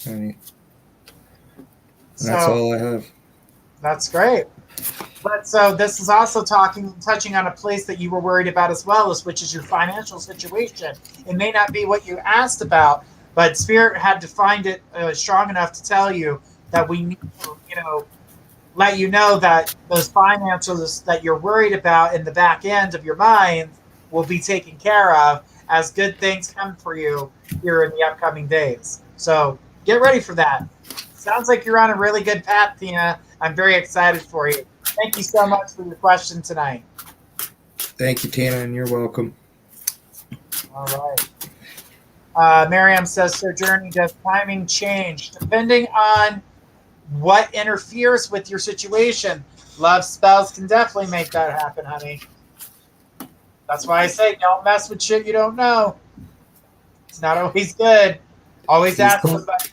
And that's all I have. That's great. But so this is also touching on a place that you were worried about as well, which is your financial situation. It may not be what you asked about, but Spirit had to find it strong enough to tell you that we need to, let you know that those financials that you're worried about in the back end of your mind will be taken care of as good things come for you here in the upcoming days. So get ready for that. Sounds like you're on a really good path, Tina. I'm very excited for you. Thank you so much for your question tonight. Thank you, Tina, and you're welcome. All right. Miriam says, Sir Journey, does timing change? Depending on what interferes with your situation. Love spells can definitely make that happen, honey. That's why I say don't mess with shit you don't know. It's not always good. Always ask somebody.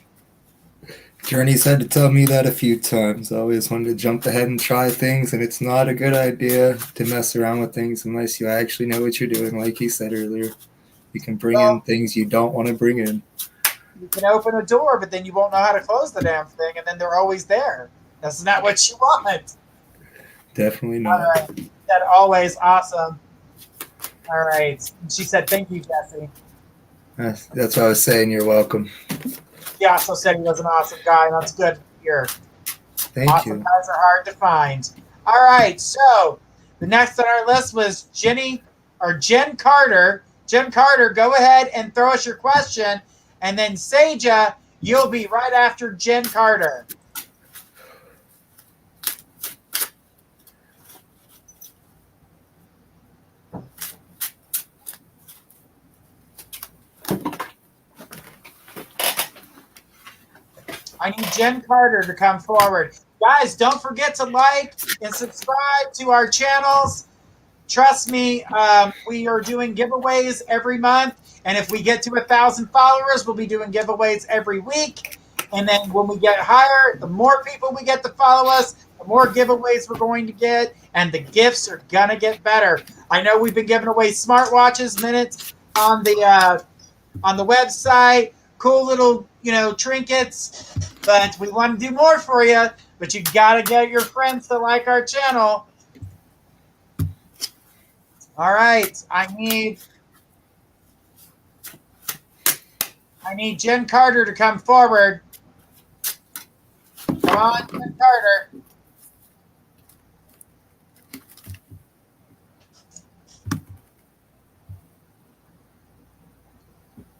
Journey's had to tell me that a few times. I always wanted to jump ahead and try things, and it's not a good idea to mess around with things unless you actually know what you're doing, like he said earlier. You can bring in things you don't want to bring in. You can open a door, but then you won't know how to close the damn thing, and then they're always there. That's not what you want. Definitely not. All right. That always awesome. All right. She said, thank you, Jesse. That's what I was saying. You're welcome. He also said he was an awesome guy, and that's good to hear. Thank you. Awesome guys are hard to find. All right. So the next on our list was Jen Carter. Jen Carter, go ahead and throw us your question. And then Seja, you'll be right after Jen Carter. I need Jen Carter to come forward. Guys, don't forget to like and subscribe to our channels. Trust me, we are doing giveaways every month. And if we get to 1,000 followers, we'll be doing giveaways every week. And then when we get higher, the more people we get to follow us, the more giveaways we're going to get. And the gifts are going to get better. I know we've been giving away smartwatches, minutes on the website. Cool little, trinkets. But we want to do more for you. But you got to get your friends to like our channel. All right, I need Jen Carter to come forward. Come on, Jen Carter.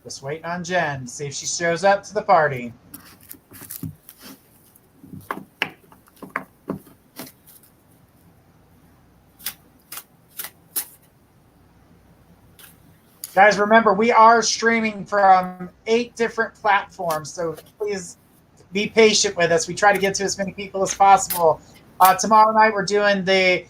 Just waiting on Jen, see if she shows up to the party. Guys, remember, we are streaming from 8 different platforms, so please be patient with us. We try to get to as many people as possible. Tomorrow night, we're doing a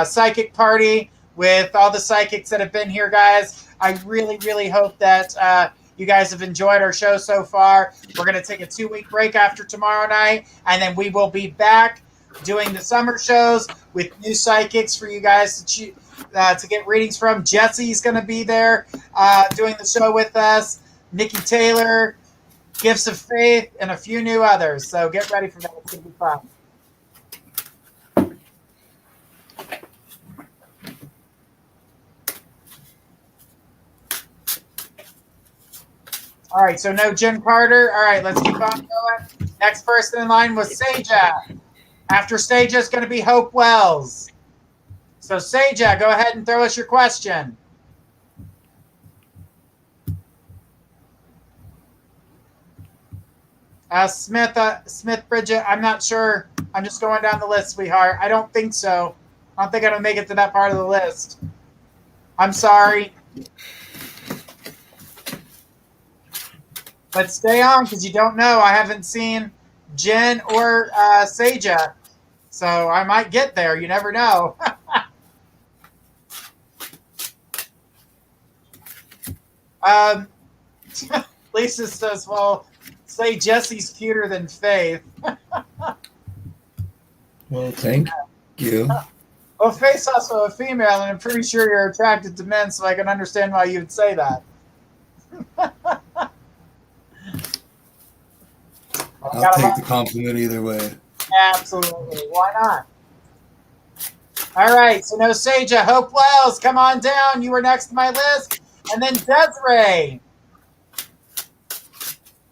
psychic party with all the psychics that have been here, guys. I really, really hope that you guys have enjoyed our show so far. We're going to take a 2-week break after tomorrow night, and then we will be back doing the summer shows with new psychics for you guys to get readings from. Jesse's going to be there doing the show with us. Nikki Taylor, Gifts of Faith, and a few new others. So get ready for that. It's going to be fun. All right, so no Jen Carter. All right, let's keep on going. Next person in line was Seja. After Seja is going to be Hope Wells. So, Seja, go ahead and throw us your question. Smith Bridget, I'm not sure. I'm just going down the list, sweetheart. I don't think so. I don't think I'm going to make it to that part of the list. I'm sorry. But stay on, because you don't know. I haven't seen Jen or Seja. So I might get there. You never know. Lisa says, well, say Jesse's cuter than Faith. Well, thank you. Well, Faith's also a female, and I'm pretty sure you're attracted to men, so I can understand why you would say that. I'll take the compliment either way. Absolutely. Why not? All right. So no Seja. Hope Wells, come on down. You were next to my list. And then Desiree.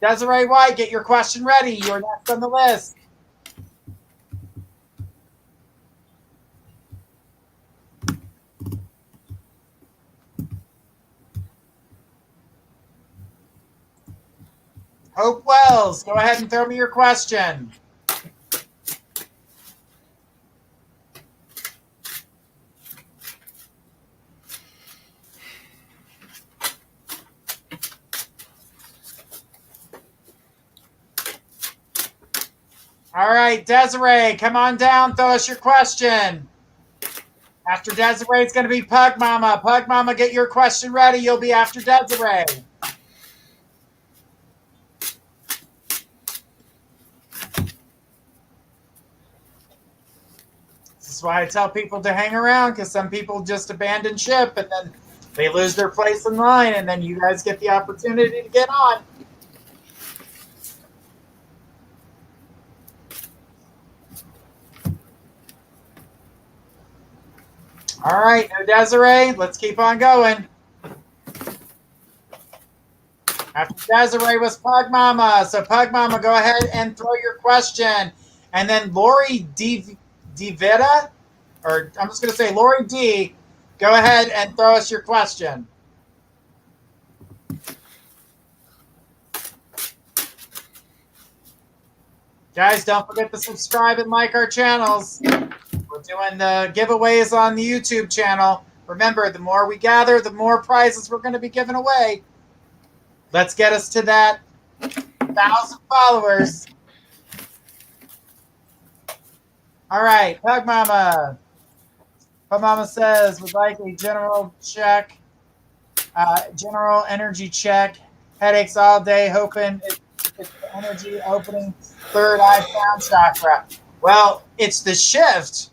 Desiree White, get your question ready. You're next on the list. Hope Wells, go ahead and throw me your question. All right, Desiree, come on down. Throw us your question. After Desiree, it's going to be Pug Mama. Pug Mama, get your question ready. You'll be after Desiree. This is why I tell people to hang around, because some people just abandon ship and then they lose their place in line, and then you guys get the opportunity to get on. All right, no Desiree. Let's keep on going. After Desiree was Pug Mama. So Pug Mama, go ahead and throw your question. And then Lori DeVita, or I'm just going to say Lori D, go ahead and throw us your question. Guys, don't forget to subscribe and like our channels. We're doing the giveaways on the YouTube channel. Remember, the more we gather, the more prizes we're going to be giving away. Let's get us to that 1,000 followers. All right, Pug Mama. Pug Mama says would like a general check, general energy check. Headaches all day, hoping it's the energy opening third eye crown chakra. Well, it's the shift.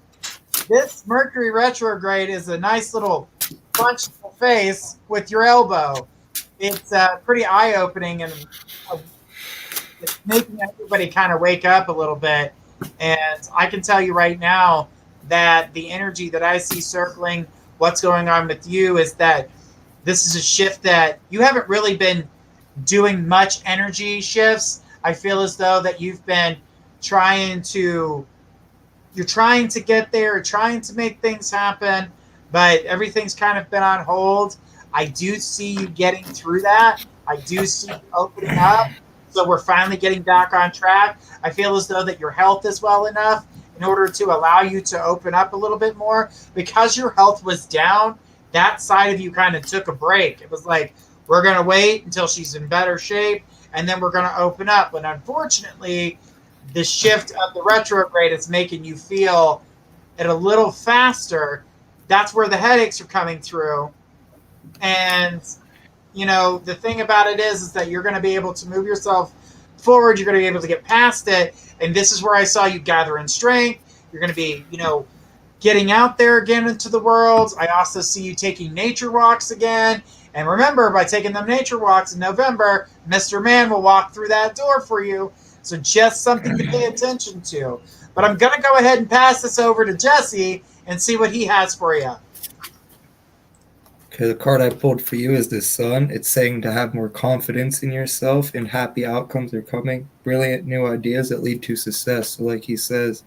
This Mercury retrograde is a nice little punch in the face with your elbow. It's pretty eye-opening, and it's making everybody kind of wake up a little bit. And I can tell you right now that the energy that I see circling what's going on with you is that this is a shift that you haven't really been doing much energy shifts. I feel as though that you've been you're trying to get there, trying to make things happen, but everything's kind of been on hold. I do see you getting through that. I do see you opening up. So we're finally getting back on track. I feel as though that your health is well enough in order to allow you to open up a little bit more. Because your health was down, that side of you kind of took a break. It was like, we're going to wait until she's in better shape, and then we're going to open up. But unfortunately, the shift of the retrograde is making you feel it a little faster. That's where the headaches are coming through. And, you know, the thing about it is that you're going to be able to move yourself forward. You're going to be able to get past it. And this is where I saw you gathering strength. You're going to be, you know, getting out there again into the world. I also see you taking nature walks again. And remember, by taking them nature walks in November, Mr. Man will walk through that door for you. So just something to pay attention to. But I'm going to go ahead and pass this over to Jesse and see what he has for you. Okay, the card I pulled for you is the Sun. It's saying to have more confidence in yourself, and happy outcomes are coming. Brilliant new ideas that lead to success. So like he says,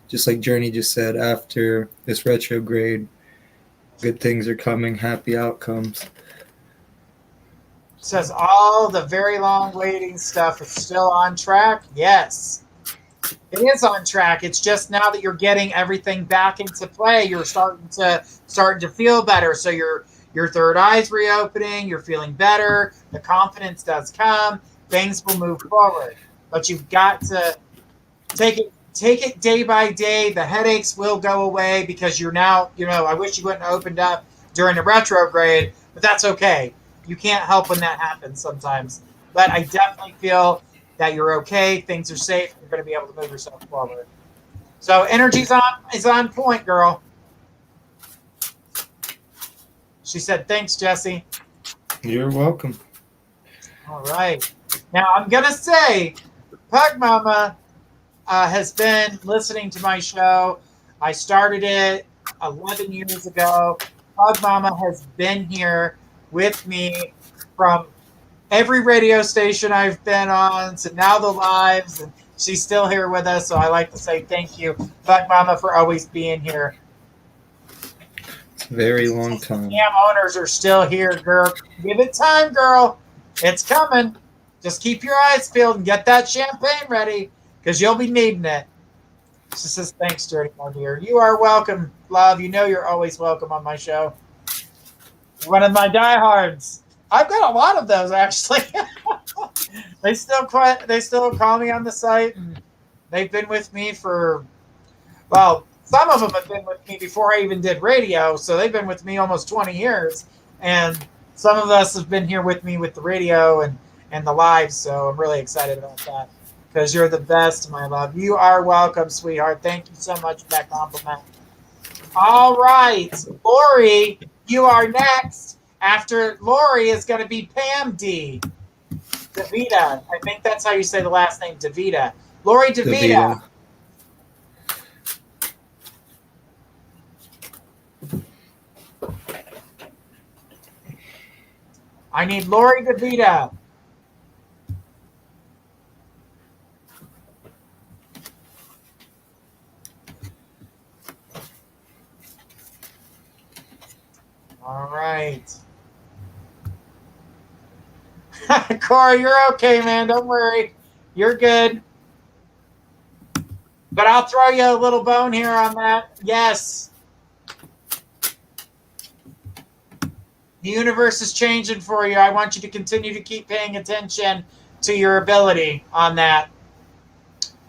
just like Journey just said, after this retrograde, good things are coming, happy outcomes. Says all the very long waiting stuff is still on track. Yes, it is on track. It's just now that you're getting everything back into play, you're starting to feel better. So your third eye's reopening. You're feeling better. The confidence does come. Things will move forward, but you've got to take it day by day. The headaches will go away because you're now. You know, I wish you wouldn't have opened up during the retrograde, but that's okay. You can't help when that happens sometimes. But I definitely feel that you're okay. Things are safe. You're going to be able to move yourself forward. So energy's on point, girl. She said, thanks, Jesse. You're welcome. All right. Now, I'm going to say, Pug Mama has been listening to my show. I started it 11 years ago. Pug Mama has been here with me from every radio station I've been on to now the lives, and she's still here with us. So I like to say thank you, Pug Mama, for always being here. It's a very long time. Damn owners are still here, girl. Give it time, girl. It's coming. Just keep your eyes peeled and get that champagne ready, because you'll be needing it. She says, thanks, Dirty, my dear. You are welcome, love. You know you're always welcome on my show. One of my diehards. I've got a lot of those, actually. They still call me on the site, and they've been with me for, well, some of them have been with me before I even did radio, so they've been with me almost 20 years. And some of us have been here with me with the radio and the live, so I'm really excited about that, because you're the best, my love. You are welcome, sweetheart. Thank you so much for that compliment. All right, Lori, you are next. After Lori is going to be Pam D. DeVita. I think that's how you say the last name, DeVita. Lori DeVita. I need Lori DeVita. All right. Corey, you're okay, man. Don't worry. You're good. But I'll throw you a little bone here on that. Yes. The universe is changing for you. I want you to continue to keep paying attention to your ability on that.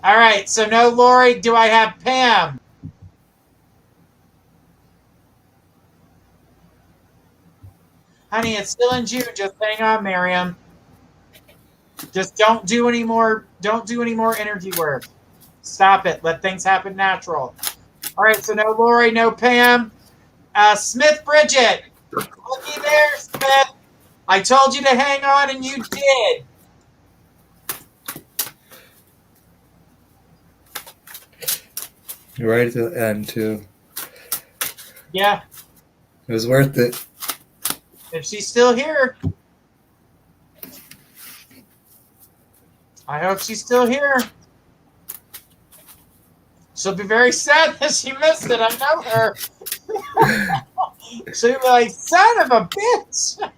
All right. So no Lori. Do I have Pam? Honey, it's still in June. Just hang on, Miriam. Just don't do any more energy work. Stop it. Let things happen natural. All right, so no Lori, no Pam. Smith Bridget. Looky there, Smith. I told you to hang on, and you did. Right at the end, too. Yeah. It was worth it. If she's still here. I hope she's still here. She'll be very sad that she missed it. I know her. She'll be like, son of a bitch.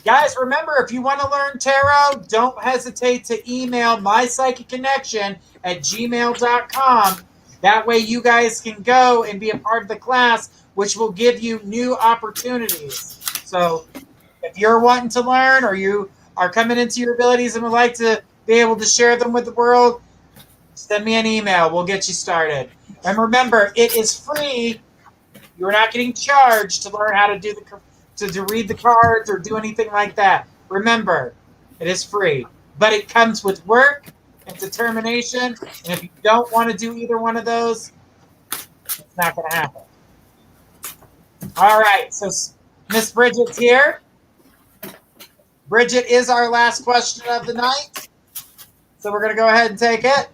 Guys, remember, if you want to learn tarot, don't hesitate to email mypsychicconnection@gmail.com. That way you guys can go and be a part of the class, which will give you new opportunities. So if you're wanting to learn or you are coming into your abilities and would like to be able to share them with the world, send me an email. We'll get you started. And remember, it is free. You're not getting charged to learn how to do to read the cards or do anything like that. Remember, it is free. But it comes with work and determination. And if you don't want to do either one of those, it's not going to happen. All right. So Miss Bridget's here. Bridget is our last question of the night. So we're going to go ahead and take it.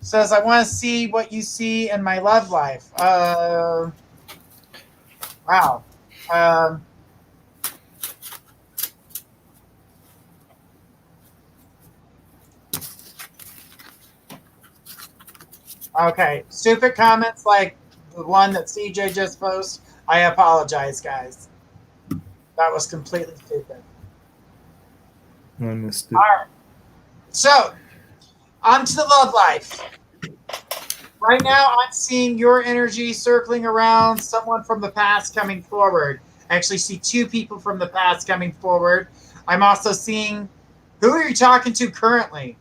Says, I want to see what you see in my love life. Wow. Okay. Stupid comments like the one that CJ just posted. I apologize, guys. That was completely stupid. I missed it. All right. So, on to the love life. Right now, I'm seeing your energy circling around someone from the past coming forward. I actually see two people from the past coming forward. I'm also seeing, who are you talking to currently?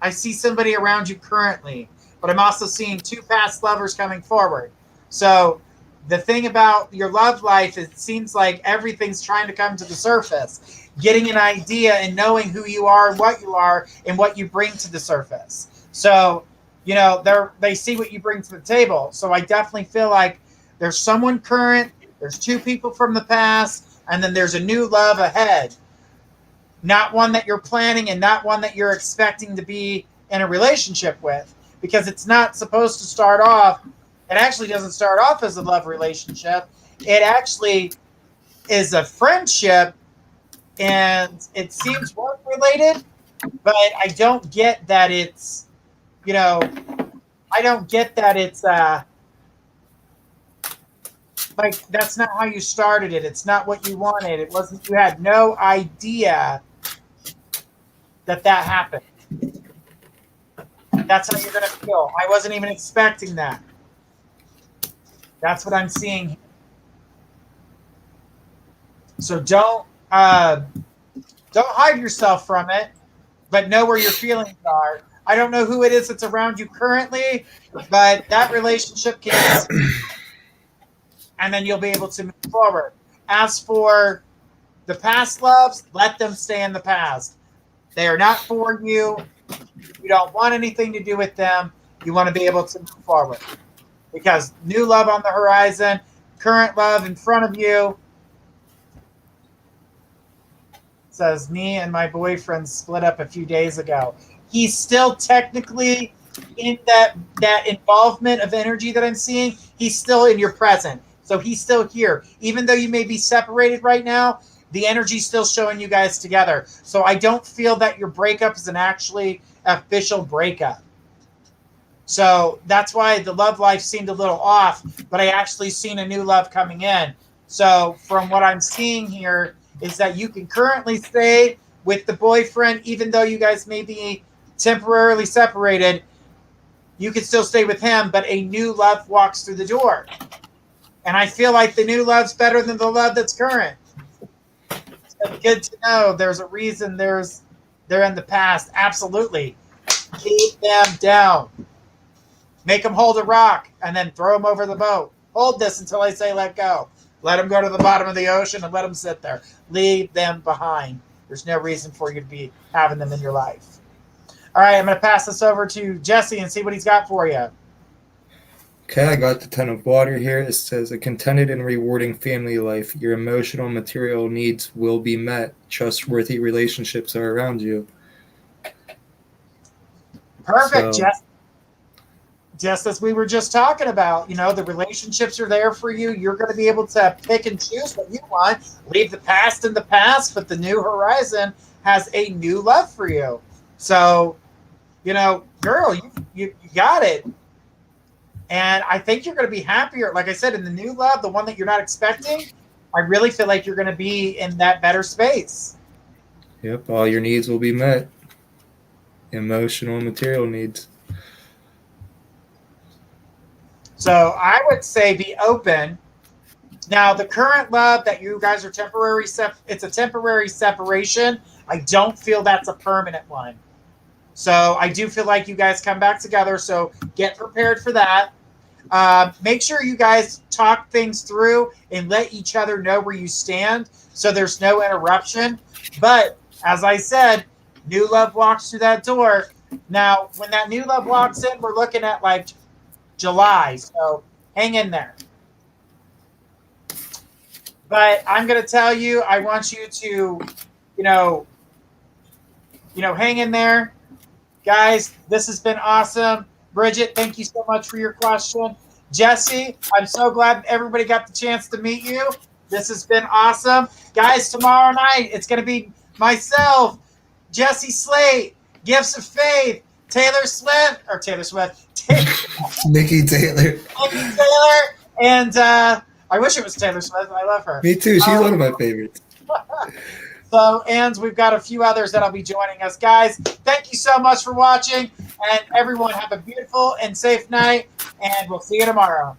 I see somebody around you currently, but I'm also seeing two past lovers coming forward. So the thing about your love life, it seems like everything's trying to come to the surface. Getting an idea and knowing who you are and what you bring to the surface. So, you know, they see what you bring to the table. So I definitely feel like there's someone current, there's two people from the past, and then there's a new love ahead. Not one that you're planning and not one that you're expecting to be in a relationship with. Because it's not supposed to start off, it actually doesn't start off as a love relationship. It actually is a friendship. And it seems work related, but I don't get that it's, you know, I don't get that it's like that's not how you started it. It's not what you wanted. It wasn't, you had no idea that happened. That's how you're going to feel. I wasn't even expecting that. That's what I'm seeing. So don't hide yourself from it, but know where your feelings are. I don't know who it is that's around you currently, but that relationship can, and then you'll be able to move forward. As for the past loves, let them stay in the past. They are not for you. You don't want anything to do with them. You want to be able to move forward. Because new love on the horizon, current love in front of you. Says, me and my boyfriend split up a few days ago. He's still technically in that involvement of energy that I'm seeing. He's still in your present. So he's still here. Even though you may be separated right now, the energy's still showing you guys together. So I don't feel that your breakup is an actually official breakup. So that's why the love life seemed a little off, but I actually seen a new love coming in. So from what I'm seeing here is that you can currently stay with the boyfriend, even though you guys may be temporarily separated, you can still stay with him, but a new love walks through the door. And I feel like the new love's better than the love that's current. So good to know there's a reason they're in the past. Absolutely. Keep them down. Make them hold a rock and then throw them over the boat. Hold this until I say let go. Let them go to the bottom of the ocean and let them sit there. Leave them behind. There's no reason for you to be having them in your life. All right, I'm going to pass this over to Jesse and see what he's got for you. Okay, I got the 10 of water here. It says, a contented and rewarding family life. Your emotional and material needs will be met. Trustworthy relationships are around you. Perfect, Jesse. Just as we were just talking about, the relationships are there for you. You're going to be able to pick and choose what you want. Leave the past in the past, but the new horizon has a new love for you. So, girl, you got it. And I think you're going to be happier. Like I said, in the new love, the one that you're not expecting, I really feel like you're going to be in that better space. Yep, all your needs will be met. Emotional and material needs. So I would say be open. Now, the current love that you guys are temporary, it's a temporary separation. I don't feel that's a permanent one. So I do feel like you guys come back together. So get prepared for that. Make sure you guys talk things through and let each other know where you stand so there's no interruption. But as I said, new love walks through that door. Now, when that new love walks in, we're looking at like July. So hang in there. But I'm going to tell you, I want you to, hang in there. Guys, this has been awesome. Bridget, thank you so much for your question. Jesse, I'm so glad everybody got the chance to meet you. This has been awesome. Guys, tomorrow night, it's going to be myself, Jesse Slate, Gifts of Faith, Nikki Taylor. And I wish it was Taylor Swift. I love her. Me too. She's one of my favorites. So, and we've got a few others that'll be joining us. Guys, thank you so much for watching. And everyone have a beautiful and safe night. And we'll see you tomorrow.